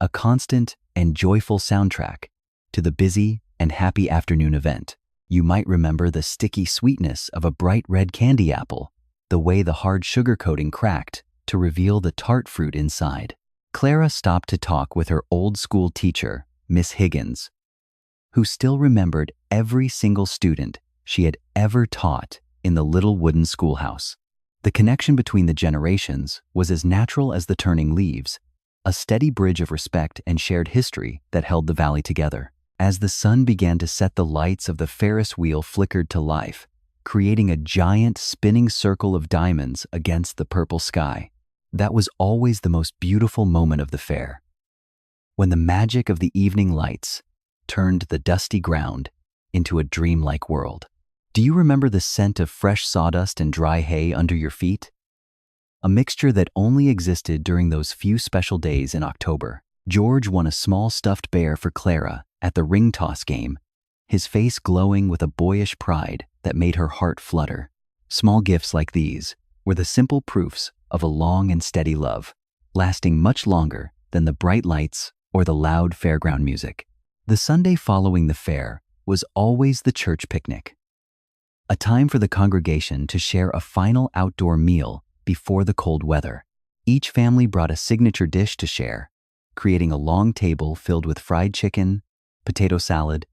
a constant and joyful soundtrack to the busy and happy afternoon event. You might remember the sticky sweetness of a bright red candy apple, the way the hard sugar coating cracked to reveal the tart fruit inside. Clara stopped to talk with her old school teacher, Miss Higgins, who still remembered every single student she had ever taught in the little wooden schoolhouse. The connection between the generations was as natural as the turning leaves, a steady bridge of respect and shared history that held the valley together. As the sun began to set, the lights of the Ferris wheel flickered to life, creating a giant spinning circle of diamonds against the purple sky. That was always the most beautiful moment of the fair, when the magic of the evening lights turned the dusty ground into a dreamlike world. Do you remember the scent of fresh sawdust and dry hay under your feet? A mixture that only existed during those few special days in October. George won a small stuffed bear for Clara at the ring toss game, his face glowing with a boyish pride that made her heart flutter. Small gifts like these were the simple proofs of a long and steady love, lasting much longer than the bright lights or the loud fairground music. The Sunday following the fair was always the church picnic, a time for the congregation to share a final outdoor meal before the cold weather. Each family brought a signature dish to share, creating a long table filled with fried chicken, potato salad,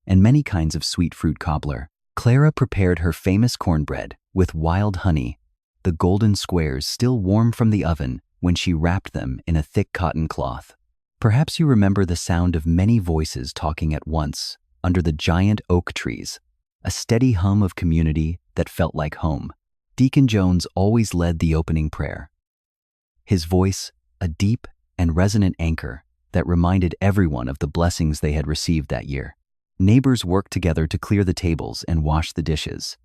and many kinds of sweet fruit cobbler. Clara prepared her famous cornbread with wild honey, the golden squares still warm from the oven when she wrapped them in a thick cotton cloth. Perhaps you remember the sound of many voices talking at once under the giant oak trees, a steady hum of community that felt like home. Deacon Jones always led the opening prayer, his voice a deep and resonant anchor that reminded everyone of the blessings they had received that year. Neighbors worked together to clear the tables and wash the dishes,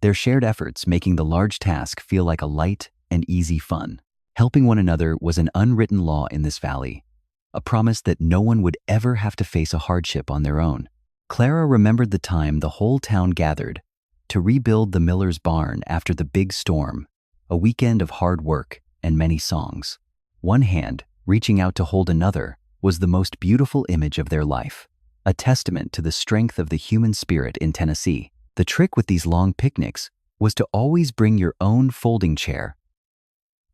their shared efforts making the large task feel like a light and easy fun. Helping one another was an unwritten law in this valley, a promise that no one would ever have to face a hardship on their own. Clara remembered the time the whole town gathered to rebuild the miller's barn after the big storm, a weekend of hard work and many songs. One hand reaching out to hold another was the most beautiful image of their life, a testament to the strength of the human spirit in Tennessee. The trick with these long picnics was to always bring your own folding chair.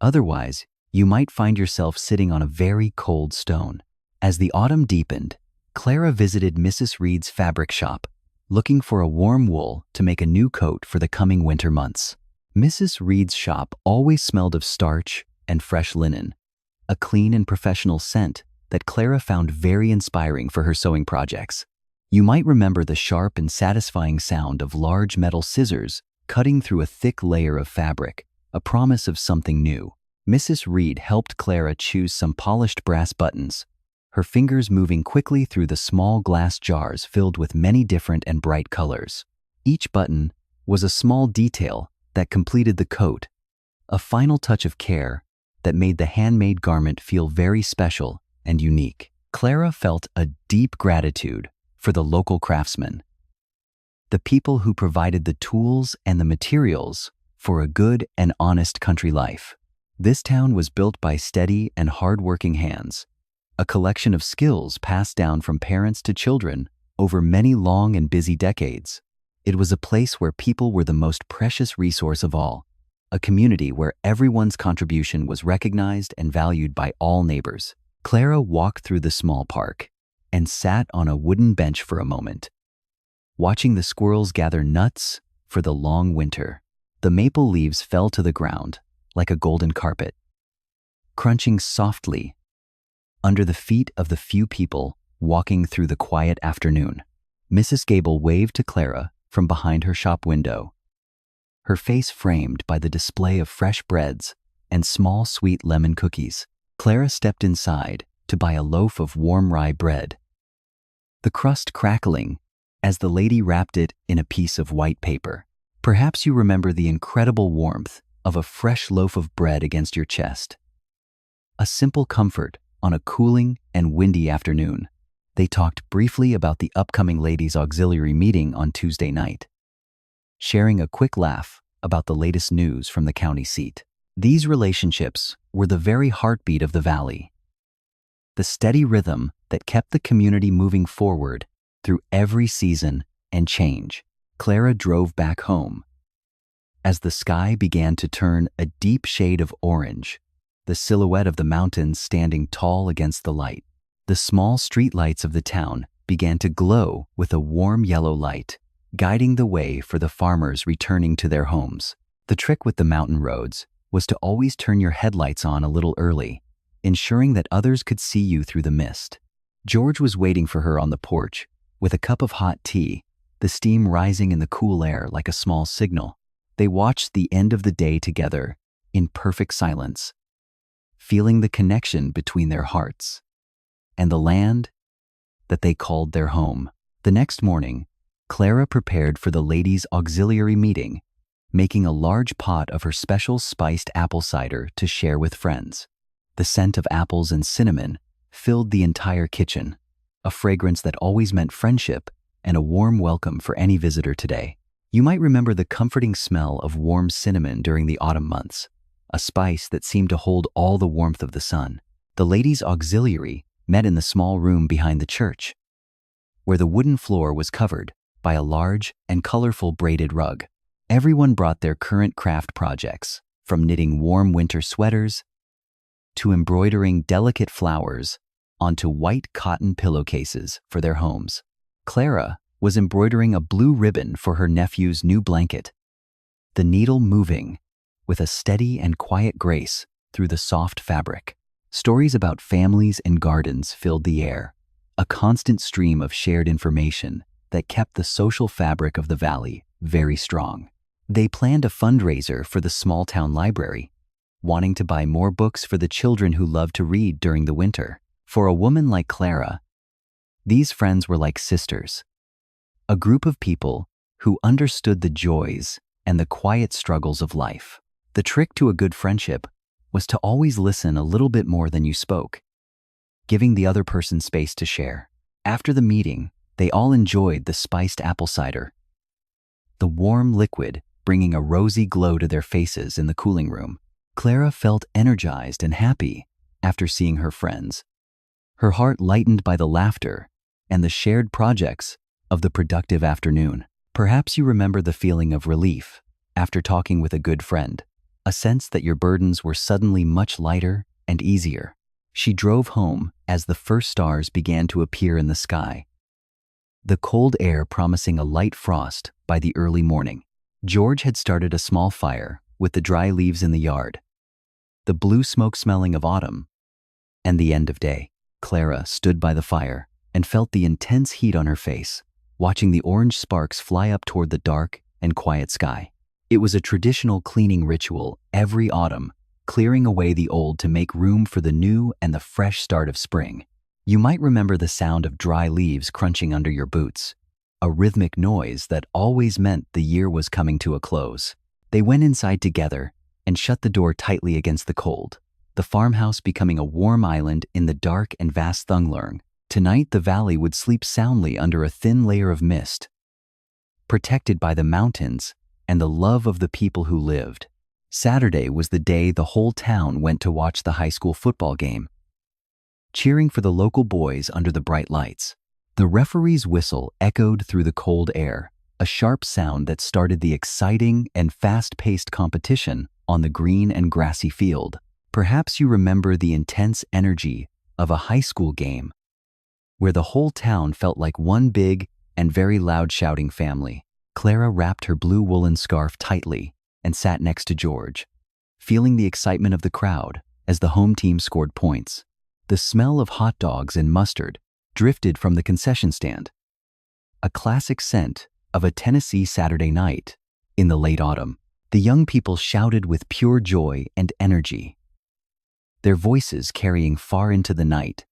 Otherwise, you might find yourself sitting on a very cold stone. As the autumn deepened, Clara visited Mrs. Reed's fabric shop, looking for a warm wool to make a new coat for the coming winter months. Mrs. Reed's shop always smelled of starch and fresh linen, a clean and professional scent that Clara found very inspiring for her sewing projects. You might remember the sharp and satisfying sound of large metal scissors cutting through a thick layer of fabric, a promise of something new. Mrs. Reed helped Clara choose some polished brass buttons, her fingers moving quickly through the small glass jars filled with many different and bright colors. Each button was a small detail that completed the coat, a final touch of care that made the handmade garment feel very special and unique. Clara felt a deep gratitude for the local craftsmen, the people who provided the tools and the materials for a good and honest country life. This town was built by steady and hard-working hands, a collection of skills passed down from parents to children over many long and busy decades. It was a place where people were the most precious resource of all, a community where everyone's contribution was recognized and valued by all neighbors. Clara walked through the small park and sat on a wooden bench for a moment, watching the squirrels gather nuts for the long winter. The maple leaves fell to the ground like a golden carpet, crunching softly under the feet of the few people walking through the quiet afternoon. Mrs. Gable waved to Clara from behind her shop window, her face framed by the display of fresh breads and small sweet lemon cookies. Clara stepped inside to buy a loaf of warm rye bread, the crust crackling as the lady wrapped it in a piece of white paper. Perhaps you remember the incredible warmth of a fresh loaf of bread against your chest, a simple comfort on a cooling and windy afternoon. They talked briefly about the upcoming ladies' auxiliary meeting on Tuesday night, sharing a quick laugh about the latest news from the county seat. These relationships were the very heartbeat of the valley, the steady rhythm that kept the community moving forward through every season and change. Clara drove back home as the sky began to turn a deep shade of orange the silhouette of the mountains standing tall against the light. The small street lights of the town began to glow with a warm yellow light, guiding the way for the farmers returning to their homes. The trick with the mountain roads was to always turn your headlights on a little early, ensuring that others could see you through the mist. George was waiting for her on the porch with a cup of hot tea, the steam rising in the cool air like a small signal. They watched the end of the day together in perfect silence, feeling the connection between their hearts and the land that they called their home. The next morning, Clara prepared for the ladies' auxiliary meeting, making a large pot of her special spiced apple cider to share with friends. The scent of apples and cinnamon filled the entire kitchen, a fragrance that always meant friendship and a warm welcome for any visitor today. You might remember the comforting smell of warm cinnamon during the autumn months, a spice that seemed to hold all the warmth of the sun. The ladies' auxiliary met in the small room behind the church, where the wooden floor was covered by a large and colorful braided rug. Everyone brought their current craft projects, from knitting warm winter sweaters to embroidering delicate flowers onto white cotton pillowcases for their homes. Clara was embroidering a blue ribbon for her nephew's new blanket, the needle moving with a steady and quiet grace through the soft fabric. Stories about families and gardens filled the air, a constant stream of shared information that kept the social fabric of the valley very strong. They planned a fundraiser for the small-town library, wanting to buy more books for the children who loved to read during the winter. For a woman like Clara, these friends were like sisters, a group of people who understood the joys and the quiet struggles of life. The trick to a good friendship was to always listen a little bit more than you spoke, giving the other person space to share. After the meeting, they all enjoyed the spiced apple cider, the warm liquid bringing a rosy glow to their faces in the cooling room. Clara felt energized and happy after seeing her friends, her heart lightened by the laughter and the shared projects of the productive afternoon. Perhaps you remember the feeling of relief after talking with a good friend, a sense that your burdens were suddenly much lighter and easier. She drove home as the first stars began to appear in the sky, the cold air promising a light frost by the early morning. George had started a small fire with the dry leaves in the yard, the blue smoke smelling of autumn and the end of day. Clara stood by the fire and felt the intense heat on her face, watching the orange sparks fly up toward the dark and quiet sky. It was a traditional cleaning ritual every autumn, clearing away the old to make room for the new and the fresh start of spring. You might remember the sound of dry leaves crunching under your boots, a rhythmic noise that always meant the year was coming to a close. They went inside together and shut the door tightly against the cold, the farmhouse becoming a warm island in the dark and vast Thunglurng. Tonight the valley would sleep soundly under a thin layer of mist, protected by the mountains and the love of the people who lived. Saturday was the day the whole town went to watch the high school football game, cheering for the local boys under the bright lights. The referee's whistle echoed through the cold air, a sharp sound that started the exciting and fast-paced competition on the green and grassy field. Perhaps you remember the intense energy of a high school game, where the whole town felt like one big and very loud shouting family. Clara wrapped her blue woolen scarf tightly and sat next to George, feeling the excitement of the crowd as the home team scored points. The smell of hot dogs and mustard drifted from the concession stand, a classic scent of a Tennessee Saturday night in the late autumn. The young people shouted with pure joy and energy, their voices carrying far into the night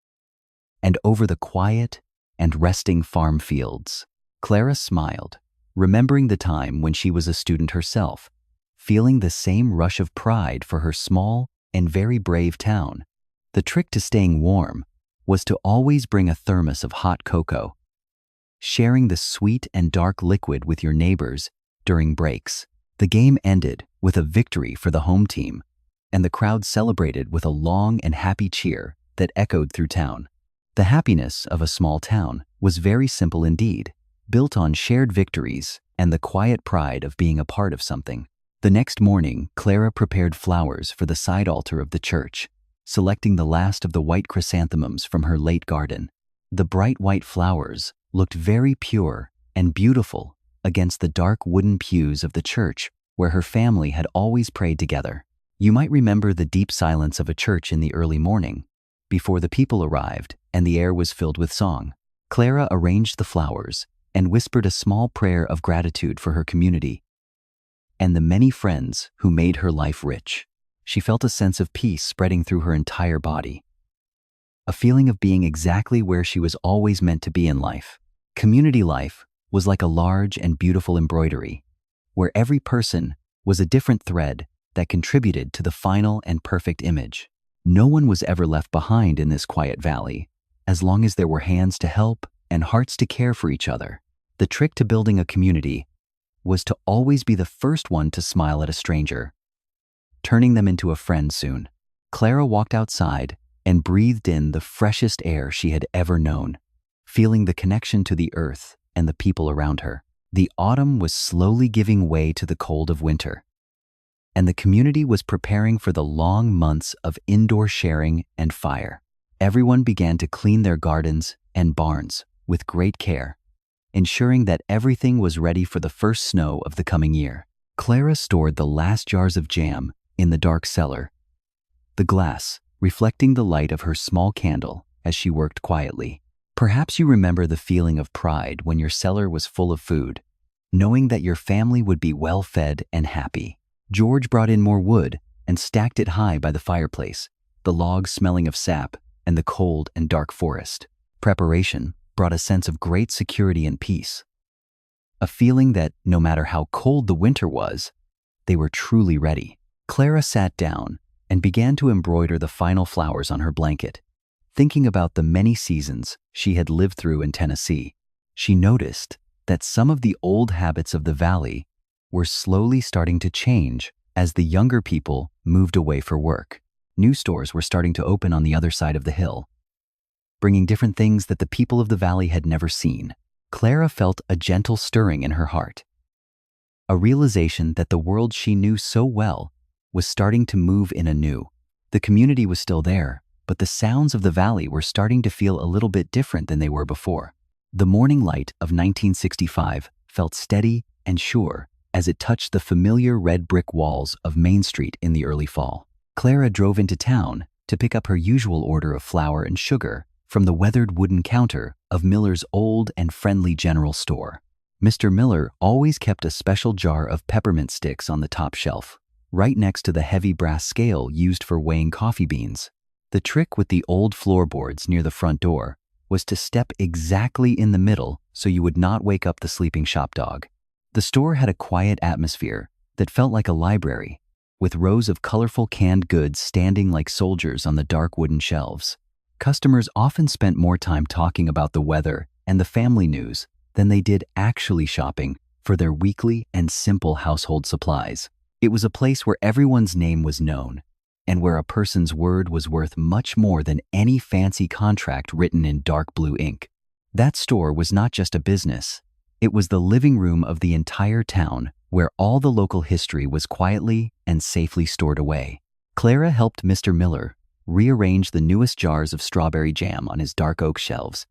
and over the quiet and resting farm fields. Clara smiled, remembering the time when she was a student herself, feeling the same rush of pride for her small and very brave town. The trick to staying warm was to always bring a thermos of hot cocoa, sharing the sweet and dark liquid with your neighbors during breaks. The game ended with a victory for the home team, and the crowd celebrated with a long and happy cheer that echoed through town. The happiness of a small town was very simple indeed, built on shared victories and the quiet pride of being a part of something. The next morning, Clara prepared flowers for the side altar of the church, selecting the last of the white chrysanthemums from her late garden. The bright white flowers looked very pure and beautiful against the dark wooden pews of the church where her family had always prayed together. You might remember the deep silence of a church in the early morning, before the people arrived and the air was filled with song. Clara arranged the flowers and whispered a small prayer of gratitude for her community and the many friends who made her life rich. She felt a sense of peace spreading through her entire body, a feeling of being exactly where she was always meant to be in life. Community life was like a large and beautiful embroidery, where every person was a different thread that contributed to the final and perfect image. No one was ever left behind in this quiet valley, as long as there were hands to help and hearts to care for each other. The trick to building a community was to always be the first one to smile at a stranger, turning them into a friend soon. Clara walked outside and breathed in the freshest air she had ever known, feeling the connection to the earth and the people around her. The autumn was slowly giving way to the cold of winter, and the community was preparing for the long months of indoor sharing and fire. Everyone began to clean their gardens and barns with great care, ensuring that everything was ready for the first snow of the coming year. Clara stored the last jars of jam in the dark cellar, the glass reflecting the light of her small candle as she worked quietly. Perhaps you remember the feeling of pride when your cellar was full of food, knowing that your family would be well fed and happy. George brought in more wood and stacked it high by the fireplace, the logs smelling of sap and the cold and dark forest. Preparation brought a sense of great security and peace, a feeling that no matter how cold the winter was, they were truly ready. Clara sat down and began to embroider the final flowers on her blanket. Thinking about the many seasons she had lived through in Tennessee, she noticed that some of the old habits of the valley were slowly starting to change as the younger people moved away for work. New stores were starting to open on the other side of the hill, bringing different things that the people of the valley had never seen. Clara felt a gentle stirring in her heart, a realization that the world she knew so well was starting to move in anew. The community was still there, but the sounds of the valley were starting to feel a little bit different than they were before. The morning light of 1965 felt steady and sure as it touched the familiar red brick walls of Main Street in the early fall. Clara drove into town to pick up her usual order of flour and sugar from the weathered wooden counter of Miller's old and friendly general store. Mr. Miller always kept a special jar of peppermint sticks on the top shelf, right next to the heavy brass scale used for weighing coffee beans. The trick with the old floorboards near the front door was to step exactly in the middle so you would not wake up the sleeping shop dog. The store had a quiet atmosphere that felt like a library, with rows of colorful canned goods standing like soldiers on the dark wooden shelves. Customers often spent more time talking about the weather and the family news than they did actually shopping for their weekly and simple household supplies. It was a place where everyone's name was known, and where a person's word was worth much more than any fancy contract written in dark blue ink. That store was not just a business. It was the living room of the entire town, where all the local history was quietly and safely stored away. Clara helped Mr. Miller rearrange the newest jars of strawberry jam on his dark oak shelves.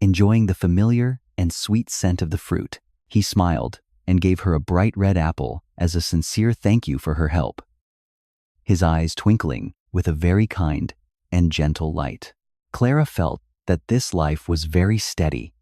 Enjoying the familiar and sweet scent of the fruit, he smiled and gave her a bright red apple as a sincere thank you for her help, his eyes twinkling with a very kind and gentle light. Clara felt that this life was very steady,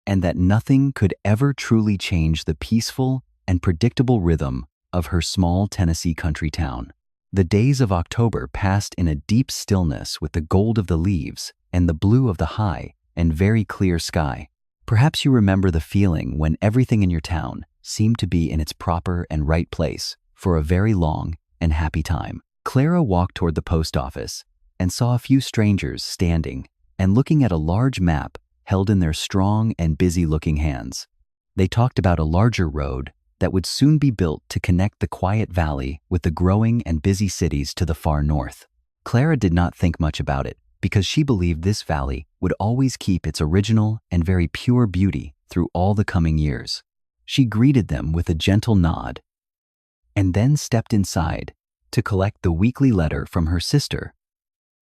and that nothing could ever truly change the peaceful and predictable rhythm of her small Tennessee country town. The days of October passed in a deep stillness with the gold of the leaves and the blue of the high and very clear sky. Perhaps you remember the feeling when everything in your town seemed to be in its proper and right place for a very long and happy time. Clara walked toward the post office and saw a few strangers standing and looking at a large map held in their strong and busy-looking hands. They talked about a larger road that would soon be built to connect the quiet valley with the growing and busy cities to the far north. Clara did not think much about it because she believed this valley would always keep its original and very pure beauty through all the coming years. She greeted them with a gentle nod and then stepped inside to collect the weekly letter from her sister,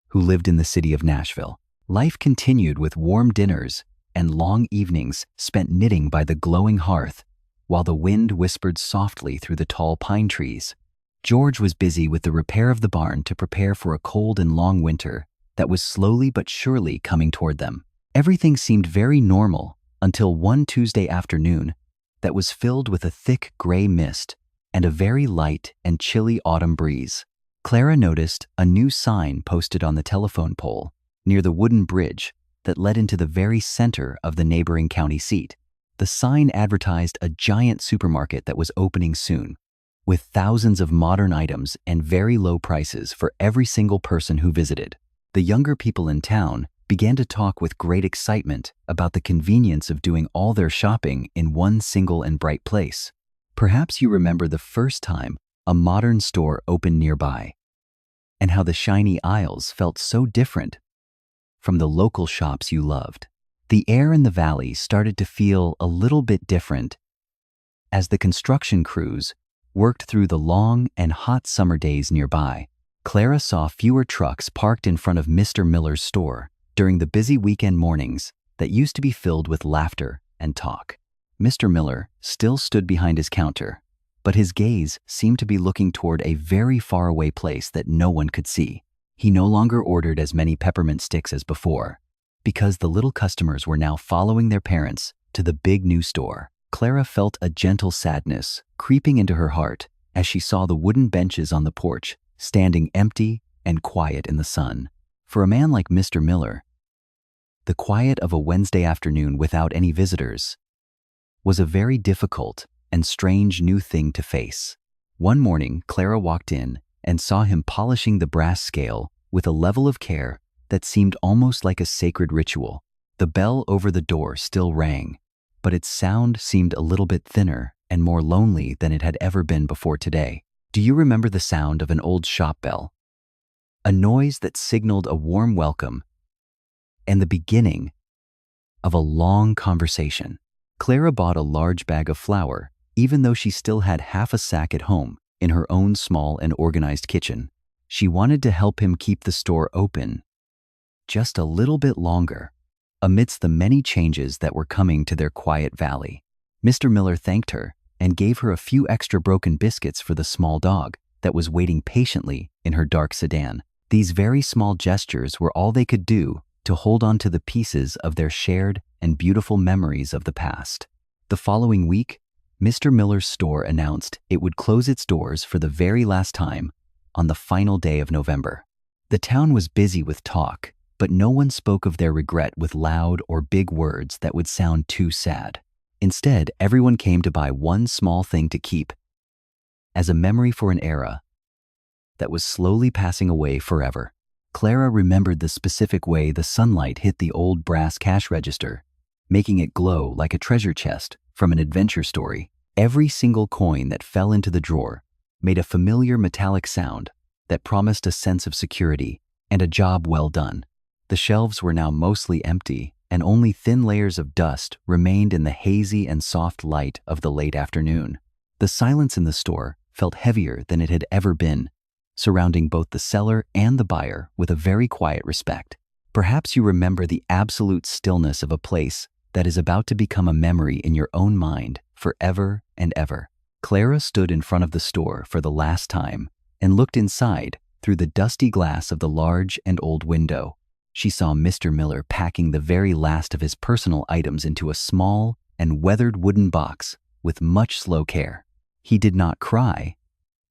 who lived in the city of Nashville. Life continued with warm dinners and long evenings spent knitting by the glowing hearth, while the wind whispered softly through the tall pine trees. George was busy with the repair of the barn to prepare for a cold and long winter that was slowly but surely coming toward them. Everything seemed very normal until one Tuesday afternoon that was filled with a thick gray mist and a very light and chilly autumn breeze. Clara noticed a new sign posted on the telephone pole near the wooden bridge that led into the very center of the neighboring county seat. The sign advertised a giant supermarket that was opening soon, with thousands of modern items and very low prices for every single person who visited. The younger people in town began to talk with great excitement about the convenience of doing all their shopping in one single and bright place. Perhaps you remember the first time a modern store opened nearby, and how the shiny aisles felt so different from the local shops you loved. The air in the valley started to feel a little bit different as the construction crews worked through the long and hot summer days nearby. Clara saw fewer trucks parked in front of Mr. Miller's store during the busy weekend mornings that used to be filled with laughter and talk. Mr. Miller still stood behind his counter, but his gaze seemed to be looking toward a very faraway place that no one could see. He no longer ordered as many peppermint sticks as before, because the little customers were now following their parents to the big new store. Clara felt a gentle sadness creeping into her heart as she saw the wooden benches on the porch standing empty and quiet in the sun. For a man like Mr. Miller, the quiet of a Wednesday afternoon without any visitors was a very difficult and strange new thing to face. One morning, Clara walked in and saw him polishing the brass scale with a level of care that seemed almost like a sacred ritual. The bell over the door still rang, but its sound seemed a little bit thinner and more lonely than it had ever been before today. Do you remember the sound of an old shop bell? A noise that signaled a warm welcome and the beginning of a long conversation. Clara bought a large bag of flour, even though she still had half a sack at home in her own small and organized kitchen. She wanted to help him keep the store open just a little bit longer, amidst the many changes that were coming to their quiet valley. Mr. Miller thanked her and gave her a few extra broken biscuits for the small dog that was waiting patiently in her dark sedan. These very small gestures were all they could do to hold on to the pieces of their shared and beautiful memories of the past. The following week, Mr. Miller's store announced it would close its doors for the very last time on the final day of November. The town was busy with talk, but no one spoke of their regret with loud or big words that would sound too sad. Instead, everyone came to buy one small thing to keep as a memory for an era that was slowly passing away forever. Clara remembered the specific way the sunlight hit the old brass cash register, making it glow like a treasure chest from an adventure story. Every single coin that fell into the drawer made a familiar metallic sound that promised a sense of security and a job well done. The shelves were now mostly empty, and only thin layers of dust remained in the hazy and soft light of the late afternoon. The silence in the store felt heavier than it had ever been, surrounding both the seller and the buyer with a very quiet respect. Perhaps you remember the absolute stillness of a place that is about to become a memory in your own mind forever and ever. Clara stood in front of the store for the last time and looked inside through the dusty glass of the large and old window. She saw Mr. Miller packing the very last of his personal items into a small and weathered wooden box with much slow care. He did not cry.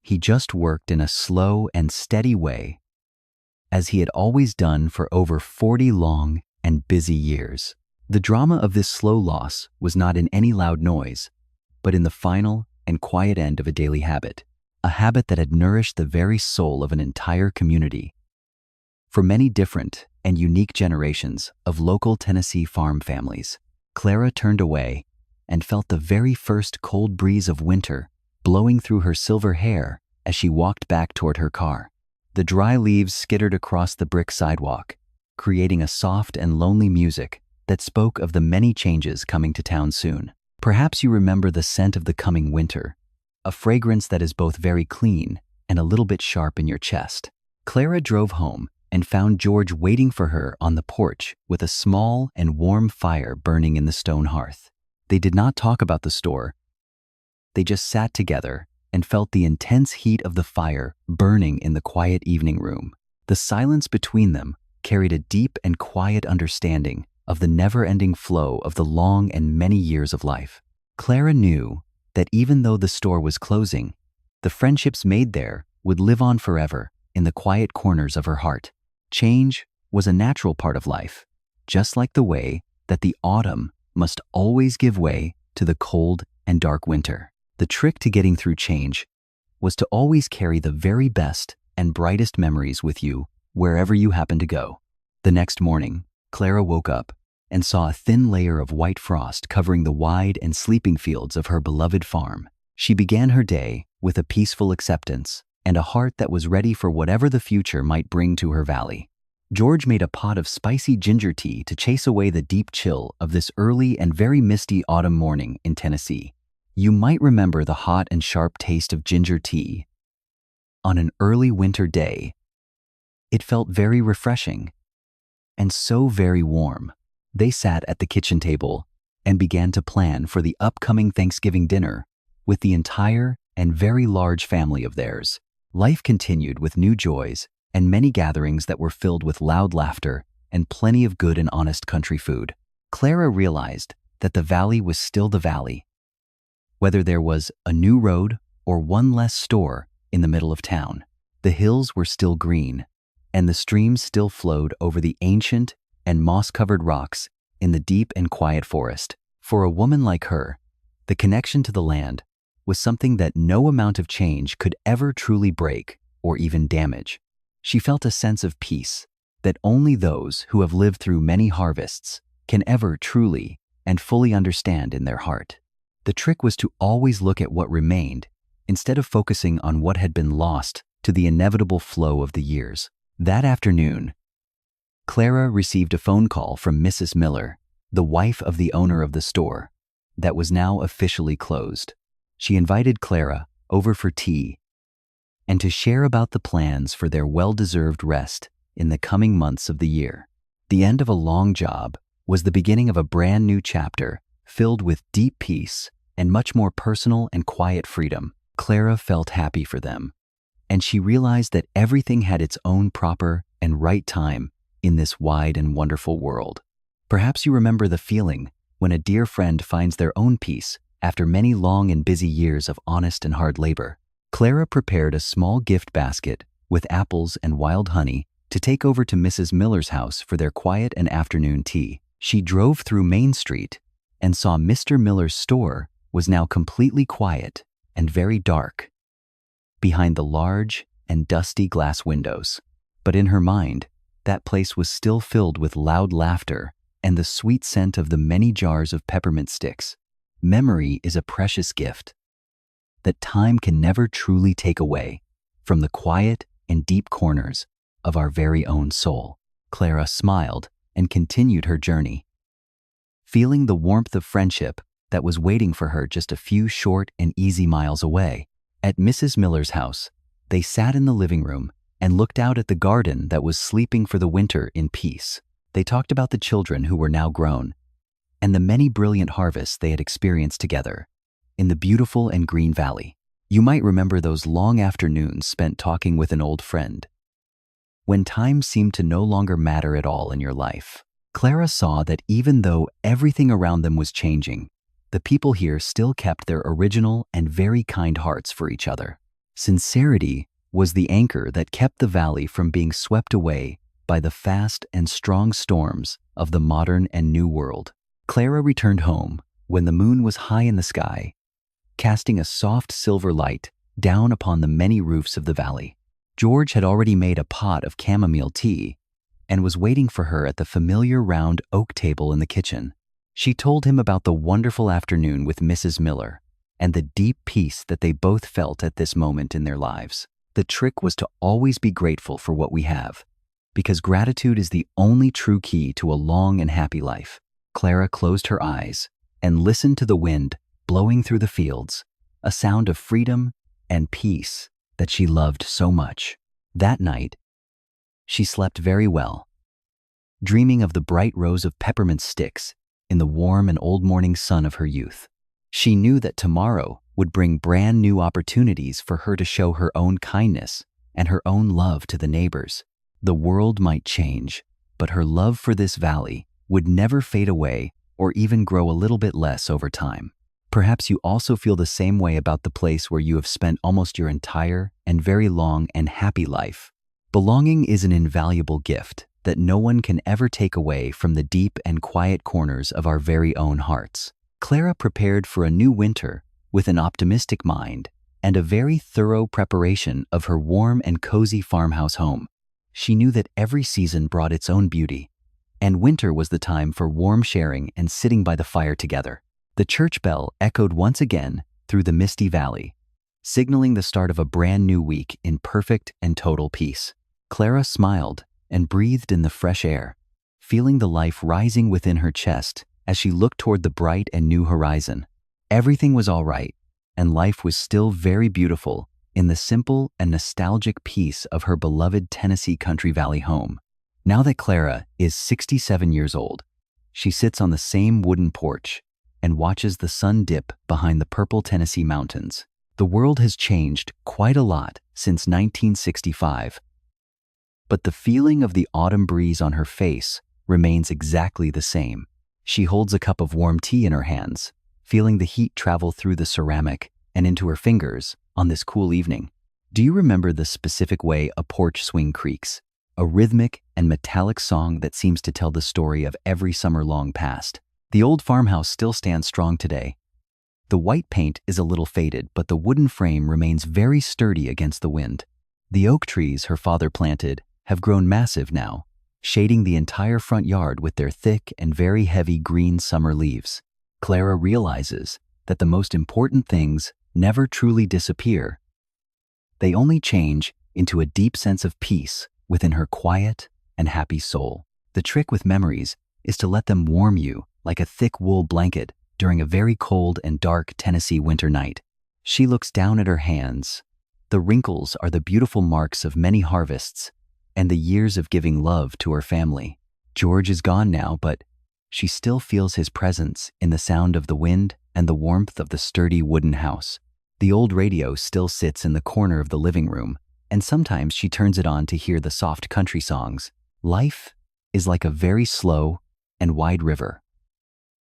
He just worked in a slow and steady way, as he had always done for over 40 long and busy years. The drama of this slow loss was not in any loud noise, but in the final and quiet end of a daily habit, a habit that had nourished the very soul of an entire community. For many different and unique generations of local Tennessee farm families, Clara turned away and felt the very first cold breeze of winter blowing through her silver hair as she walked back toward her car. The dry leaves skittered across the brick sidewalk, creating a soft and lonely music that spoke of the many changes coming to town soon. Perhaps you remember the scent of the coming winter, a fragrance that is both very clean and a little bit sharp in your chest. Clara drove home and found George waiting for her on the porch with a small and warm fire burning in the stone hearth. They did not talk about the store. They just sat together and felt the intense heat of the fire burning in the quiet evening room. The silence between them carried a deep and quiet understanding of the never-ending flow of the long and many years of life. Clara knew that even though the store was closing, the friendships made there would live on forever in the quiet corners of her heart. Change was a natural part of life, just like the way that the autumn must always give way to the cold and dark winter. The trick to getting through change was to always carry the very best and brightest memories with you wherever you happen to go. The next morning, Clara woke up and saw a thin layer of white frost covering the wide and sleeping fields of her beloved farm. She began her day with a peaceful acceptance and a heart that was ready for whatever the future might bring to her valley. George made a pot of spicy ginger tea to chase away the deep chill of this early and very misty autumn morning in Tennessee. You might remember the hot and sharp taste of ginger tea on an early winter day. It felt very refreshing and so very warm. They sat at the kitchen table and began to plan for the upcoming Thanksgiving dinner with the entire and very large family of theirs. Life continued with new joys and many gatherings that were filled with loud laughter and plenty of good and honest country food. Clara realized that the valley was still the valley, whether there was a new road or one less store in the middle of town. The hills were still green, and the streams still flowed over the ancient and moss-covered rocks in the deep and quiet forest. For a woman like her, the connection to the land was something that no amount of change could ever truly break or even damage. She felt a sense of peace that only those who have lived through many harvests can ever truly and fully understand in their heart. The trick was to always look at what remained instead of focusing on what had been lost to the inevitable flow of the years. That afternoon, Clara received a phone call from Mrs. Miller, the wife of the owner of the store, that was now officially closed. She invited Clara over for tea and to share about the plans for their well-deserved rest in the coming months of the year. The end of a long job was the beginning of a brand new chapter filled with deep peace and much more personal and quiet freedom. Clara felt happy for them, and she realized that everything had its own proper and right time in this wide and wonderful world. Perhaps you remember the feeling when a dear friend finds their own peace after many long and busy years of honest and hard labor. Clara prepared a small gift basket with apples and wild honey to take over to Mrs. Miller's house for their quiet and afternoon tea. She drove through Main Street and saw Mr. Miller's store was now completely quiet and very dark behind the large and dusty glass windows. But in her mind, that place was still filled with loud laughter and the sweet scent of the many jars of peppermint sticks. Memory is a precious gift that time can never truly take away from the quiet and deep corners of our very own soul. Clara smiled and continued her journey, feeling the warmth of friendship that was waiting for her just a few short and easy miles away. At Mrs. Miller's house, they sat in the living room and looked out at the garden that was sleeping for the winter in peace. They talked about the children who were now grown and the many brilliant harvests they had experienced together in the beautiful and green valley. You might remember those long afternoons spent talking with an old friend, when time seemed to no longer matter at all in your life. Clara saw that even though everything around them was changing, the people here still kept their original and very kind hearts for each other. Sincerity was the anchor that kept the valley from being swept away by the fast and strong storms of the modern and new world. Clara returned home when the moon was high in the sky, casting a soft silver light down upon the many roofs of the valley. George had already made a pot of chamomile tea and was waiting for her at the familiar round oak table in the kitchen. She told him about the wonderful afternoon with Mrs. Miller and the deep peace that they both felt at this moment in their lives. The trick was to always be grateful for what we have, because gratitude is the only true key to a long and happy life. Clara closed her eyes and listened to the wind blowing through the fields, a sound of freedom and peace that she loved so much. That night, she slept very well, dreaming of the bright rows of peppermint sticks in the warm and old morning sun of her youth. She knew that tomorrow would bring brand new opportunities for her to show her own kindness and her own love to the neighbors. The world might change, but her love for this valley would never fade away or even grow a little bit less over time. Perhaps you also feel the same way about the place where you have spent almost your entire and very long and happy life. Belonging is an invaluable gift that no one can ever take away from the deep and quiet corners of our very own hearts. Clara prepared for a new winter with an optimistic mind and a very thorough preparation of her warm and cozy farmhouse home. She knew that every season brought its own beauty, and winter was the time for warm sharing and sitting by the fire together. The church bell echoed once again through the misty valley, signaling the start of a brand new week in perfect and total peace. Clara smiled and breathed in the fresh air, feeling the life rising within her chest as she looked toward the bright and new horizon. Everything was all right, and life was still very beautiful in the simple and nostalgic peace of her beloved Tennessee Country Valley home. Now that Clara is 67 years old, she sits on the same wooden porch and watches the sun dip behind the purple Tennessee mountains. The world has changed quite a lot since 1965, but the feeling of the autumn breeze on her face remains exactly the same. She holds a cup of warm tea in her hands, feeling the heat travel through the ceramic and into her fingers on this cool evening. Do you remember the specific way a porch swing creaks? A rhythmic and metallic song that seems to tell the story of every summer long past. The old farmhouse still stands strong today. The white paint is a little faded, but the wooden frame remains very sturdy against the wind. The oak trees her father planted have grown massive now, shading the entire front yard with their thick and very heavy green summer leaves. Clara realizes that the most important things never truly disappear. They only change into a deep sense of peace within her quiet and happy soul. The trick with memories is to let them warm you like a thick wool blanket during a very cold and dark Tennessee winter night. She looks down at her hands. The wrinkles are the beautiful marks of many harvests and the years of giving love to her family. George is gone now, but she still feels his presence in the sound of the wind and the warmth of the sturdy wooden house. The old radio still sits in the corner of the living room, and sometimes she turns it on to hear the soft country songs. Life is like a very slow and wide river,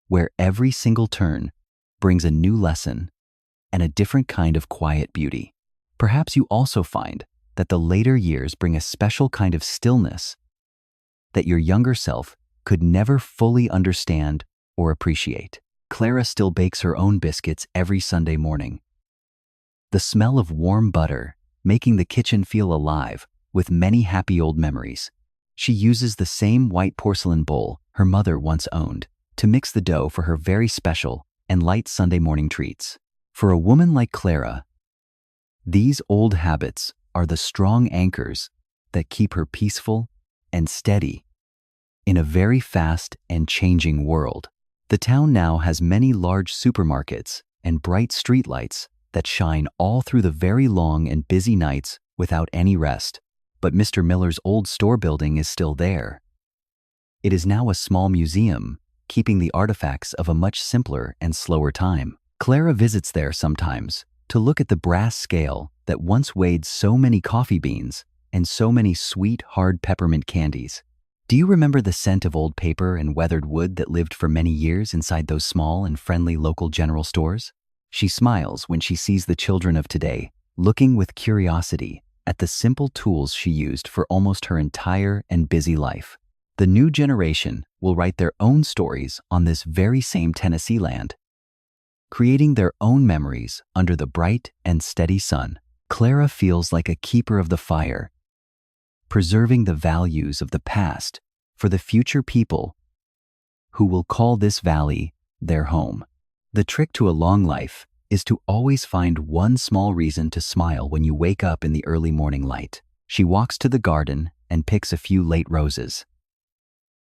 where every single turn brings a new lesson and a different kind of quiet beauty. Perhaps you also find that the later years bring a special kind of stillness that your younger self could never fully understand or appreciate. Clara still bakes her own biscuits every Sunday morning. The smell of warm butter making the kitchen feel alive with many happy old memories. She uses the same white porcelain bowl her mother once owned to mix the dough for her very special and light Sunday morning treats. For a woman like Clara, these old habits are the strong anchors that keep her peaceful and steady in a very fast and changing world. The town now has many large supermarkets and bright streetlights that shine all through the very long and busy nights without any rest. But Mr. Miller's old store building is still there. It is now a small museum, keeping the artifacts of a much simpler and slower time. Clara visits there sometimes to look at the brass scale that once weighed so many coffee beans and so many sweet, hard peppermint candies. Do you remember the scent of old paper and weathered wood that lived for many years inside those small and friendly local general stores? She smiles when she sees the children of today looking with curiosity at the simple tools she used for almost her entire and busy life. The new generation will write their own stories on this very same Tennessee land, creating their own memories under the bright and steady sun. Clara feels like a keeper of the fire, preserving the values of the past for the future people who will call this valley their home. The trick to a long life is to always find one small reason to smile when you wake up in the early morning light. She walks to the garden and picks a few late roses.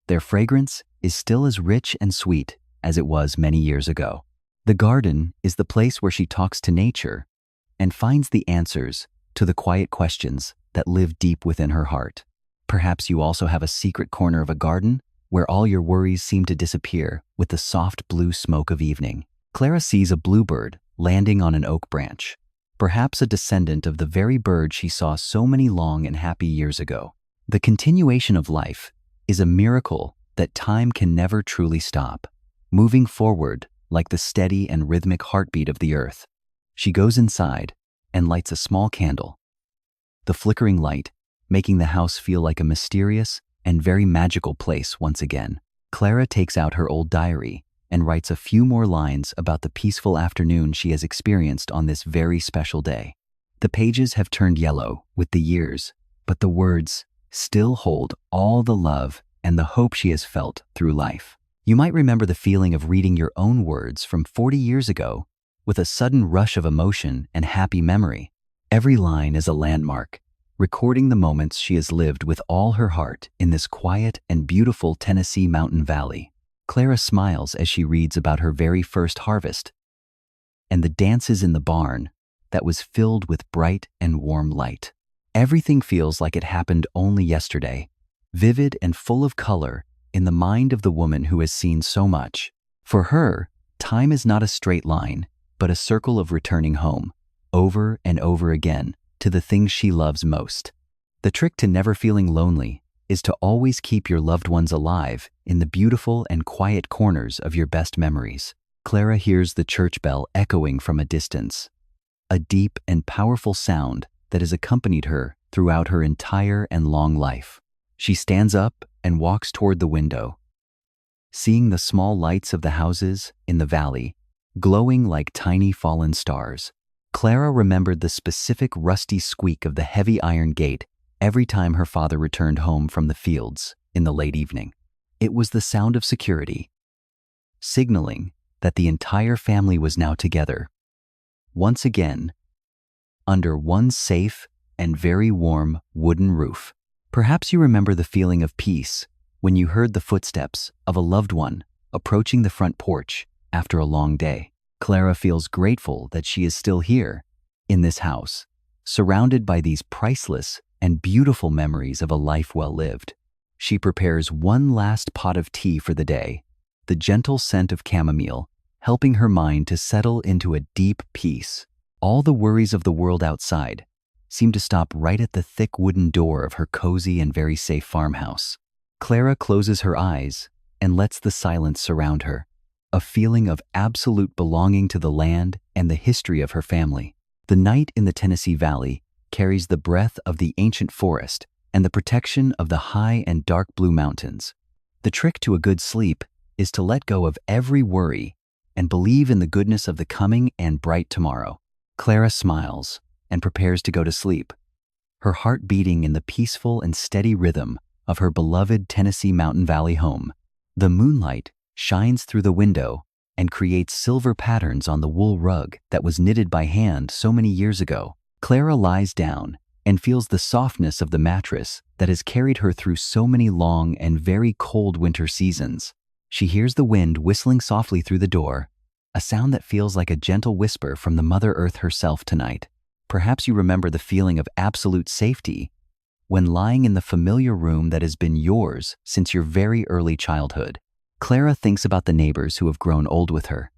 Their fragrance is still as rich and sweet as it was many years ago. The garden is the place where she talks to nature and finds the answers to the quiet questions that live deep within her heart. Perhaps you also have a secret corner of a garden where all your worries seem to disappear with the soft blue smoke of evening. Clara sees a bluebird landing on an oak branch, perhaps a descendant of the very bird she saw so many long and happy years ago. The continuation of life is a miracle that time can never truly stop, moving forward like the steady and rhythmic heartbeat of the earth. She goes inside and lights a small candle, the flickering light making the house feel like a mysterious and very magical place once again. Clara takes out her old diary and writes a few more lines about the peaceful afternoon she has experienced on this very special day. The pages have turned yellow with the years, but the words still hold all the love and the hope she has felt through life. You might remember the feeling of reading your own words from 40 years ago with a sudden rush of emotion and happy memory. Every line is a landmark, recording the moments she has lived with all her heart in this quiet and beautiful Tennessee mountain valley. Clara smiles as she reads about her very first harvest and the dances in the barn that was filled with bright and warm light. Everything feels like it happened only yesterday, vivid and full of color in the mind of the woman who has seen so much. For her, time is not a straight line, but a circle of returning home, over and over again, to the things she loves most. The trick to never feeling lonely is to always keep your loved ones alive in the beautiful and quiet corners of your best memories. Clara hears the church bell echoing from a distance, a deep and powerful sound that has accompanied her throughout her entire and long life. She stands up and walks toward the window, seeing the small lights of the houses in the valley glowing like tiny fallen stars. Clara remembered the specific rusty squeak of the heavy iron gate every time her father returned home from the fields in the late evening. It was the sound of security, signaling that the entire family was now together, once again, under one safe and very warm wooden roof. Perhaps you remember the feeling of peace when you heard the footsteps of a loved one approaching the front porch after a long day. Clara feels grateful that she is still here, in this house, surrounded by these priceless and beautiful memories of a life well lived. She prepares one last pot of tea for the day, the gentle scent of chamomile helping her mind to settle into a deep peace. All the worries of the world outside seem to stop right at the thick wooden door of her cozy and very safe farmhouse. Clara closes her eyes and lets the silence surround her, a feeling of absolute belonging to the land and the history of her family. The night in the Tennessee Valley carries the breath of the ancient forest and the protection of the high and dark blue mountains. The trick to a good sleep is to let go of every worry and believe in the goodness of the coming and bright tomorrow. Clara smiles and prepares to go to sleep, her heart beating in the peaceful and steady rhythm of her beloved Tennessee Mountain Valley home. The moonlight shines through the window and creates silver patterns on the wool rug that was knitted by hand so many years ago. Clara lies down and feels the softness of the mattress that has carried her through so many long and very cold winter seasons. She hears the wind whistling softly through the door, a sound that feels like a gentle whisper from the Mother Earth herself tonight. Perhaps you remember the feeling of absolute safety when lying in the familiar room that has been yours since your very early childhood. Clara thinks about the neighbors who have grown old with her,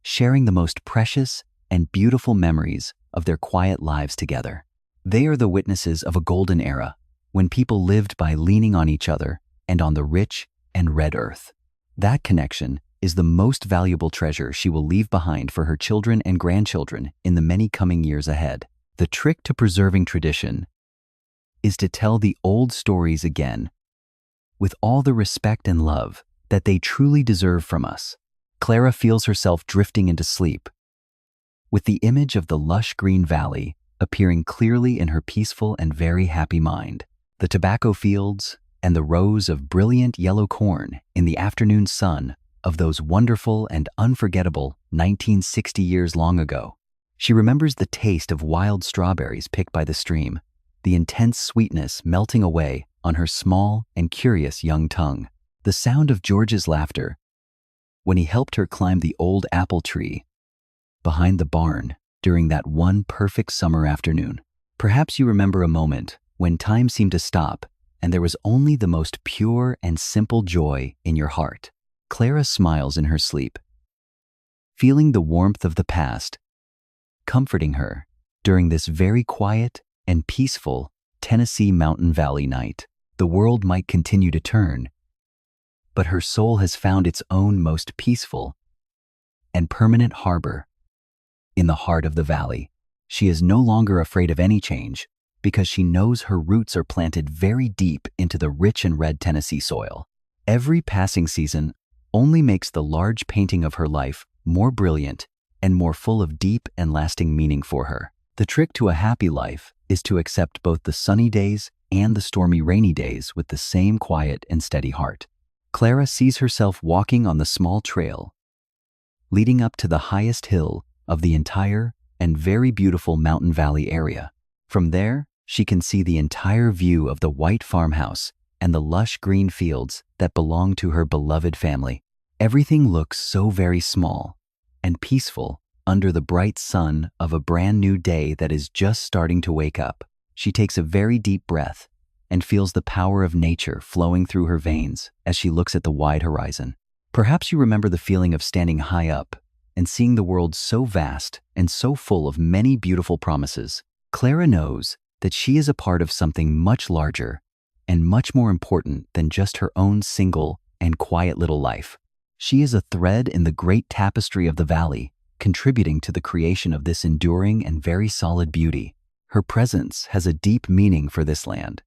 sharing the most precious and beautiful memories of their quiet lives together. They are the witnesses of a golden era when people lived by leaning on each other and on the rich and red earth. That connection is the most valuable treasure she will leave behind for her children and grandchildren in the many coming years ahead. The trick to preserving tradition is to tell the old stories again with all the respect and love that they truly deserve from us. Clara feels herself drifting into sleep, with the image of the lush green valley appearing clearly in her peaceful and very happy mind. The tobacco fields and the rows of brilliant yellow corn in the afternoon sun of those wonderful and unforgettable 1960 years long ago. She remembers the taste of wild strawberries picked by the stream, the intense sweetness melting away on her small and curious young tongue. The sound of George's laughter when he helped her climb the old apple tree behind the barn during that one perfect summer afternoon. Perhaps you remember a moment when time seemed to stop and there was only the most pure and simple joy in your heart. Clara smiles in her sleep, feeling the warmth of the past, comforting her during this very quiet and peaceful Tennessee Mountain Valley night. The world might continue to turn, but her soul has found its own most peaceful and permanent harbor in the heart of the valley. She is no longer afraid of any change because she knows her roots are planted very deep into the rich and red Tennessee soil. Every passing season only makes the large painting of her life more brilliant and more full of deep and lasting meaning for her. The trick to a happy life is to accept both the sunny days and the stormy rainy days with the same quiet and steady heart. Clara sees herself walking on the small trail leading up to the highest hill of the entire and very beautiful Mountain Valley area. From there, she can see the entire view of the white farmhouse and the lush green fields that belong to her beloved family. Everything looks so very small and peaceful under the bright sun of a brand new day that is just starting to wake up. She takes a very deep breath and feels the power of nature flowing through her veins as she looks at the wide horizon. Perhaps you remember the feeling of standing high up and seeing the world so vast and so full of many beautiful promises. Clara knows that she is a part of something much larger and much more important than just her own single and quiet little life. She is a thread in the great tapestry of the valley, contributing to the creation of this enduring and very solid beauty. Her presence has a deep meaning for this land,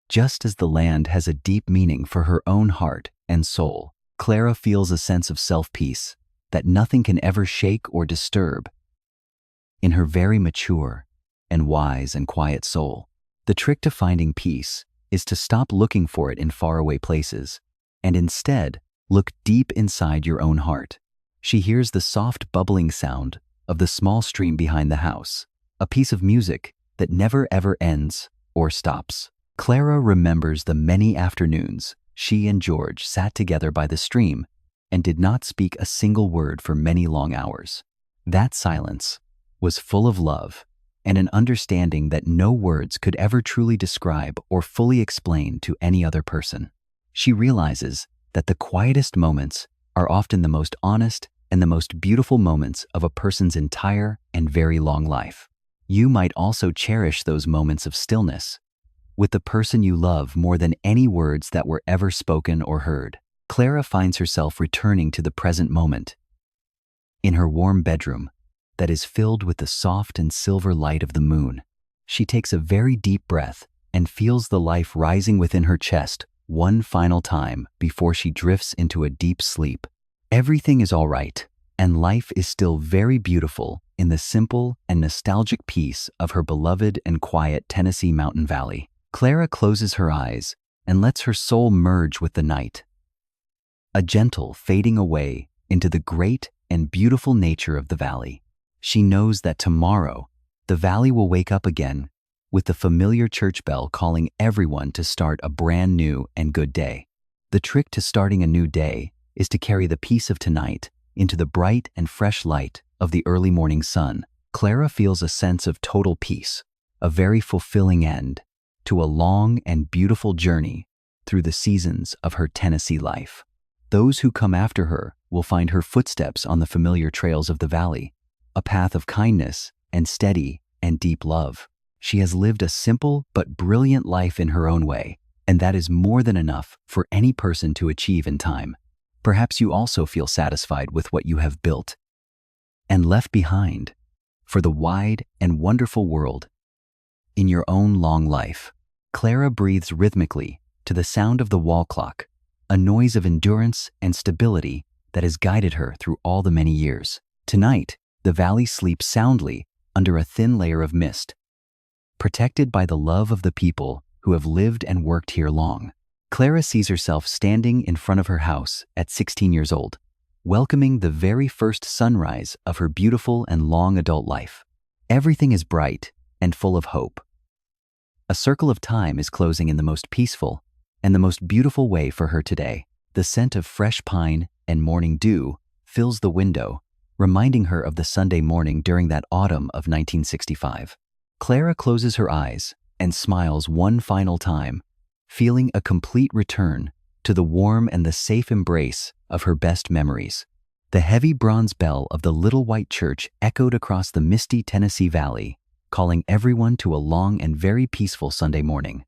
just as the land has a deep meaning for her own heart and soul. Clara feels a sense of self-peace that nothing can ever shake or disturb in her very mature and wise and quiet soul. The trick to finding peace is to stop looking for it in faraway places and instead look deep inside your own heart. She hears the soft bubbling sound of the small stream behind the house, a piece of music that never ever ends or stops. Clara remembers the many afternoons she and George sat together by the stream and did not speak a single word for many long hours. That silence was full of love and an understanding that no words could ever truly describe or fully explain to any other person. She realizes that the quietest moments are often the most honest and the most beautiful moments of a person's entire and very long life. You might also cherish those moments of stillness with the person you love more than any words that were ever spoken or heard. Clara finds herself returning to the present moment in her warm bedroom that is filled with the soft and silver light of the moon. She takes a very deep breath and feels the life rising within her chest one final time before she drifts into a deep sleep. Everything is all right, and life is still very beautiful in the simple and nostalgic peace of her beloved and quiet Tennessee Mountain Valley. Clara closes her eyes and lets her soul merge with the night, a gentle fading away into the great and beautiful nature of the valley. She knows that tomorrow the valley will wake up again with the familiar church bell calling everyone to start a brand new and good day. The trick to starting a new day is to carry the peace of tonight into the bright and fresh light of the early morning sun. Clara feels a sense of total peace, a very fulfilling end to a long and beautiful journey through the seasons of her Tennessee life. Those who come after her will find her footsteps on the familiar trails of the valley, a path of kindness and steady and deep love. She has lived a simple but brilliant life in her own way, and that is more than enough for any person to achieve in time. Perhaps you also feel satisfied with what you have built and left behind for the wide and wonderful world in your own long life. Clara breathes rhythmically to the sound of the wall clock, a noise of endurance and stability that has guided her through all the many years. Tonight, the valley sleeps soundly under a thin layer of mist, protected by the love of the people who have lived and worked here long. Clara sees herself standing in front of her house at 16 years old, welcoming the very first sunrise of her beautiful and long adult life. Everything is bright and full of hope. A circle of time is closing in the most peaceful and the most beautiful way for her today. The scent of fresh pine and morning dew fills the window, reminding her of the Sunday morning during that autumn of 1965. Clara closes her eyes and smiles one final time, feeling a complete return to the warm and the safe embrace of her best memories. The heavy bronze bell of the little white church echoed across the misty Tennessee Valley, calling everyone to a long and very peaceful Sunday morning.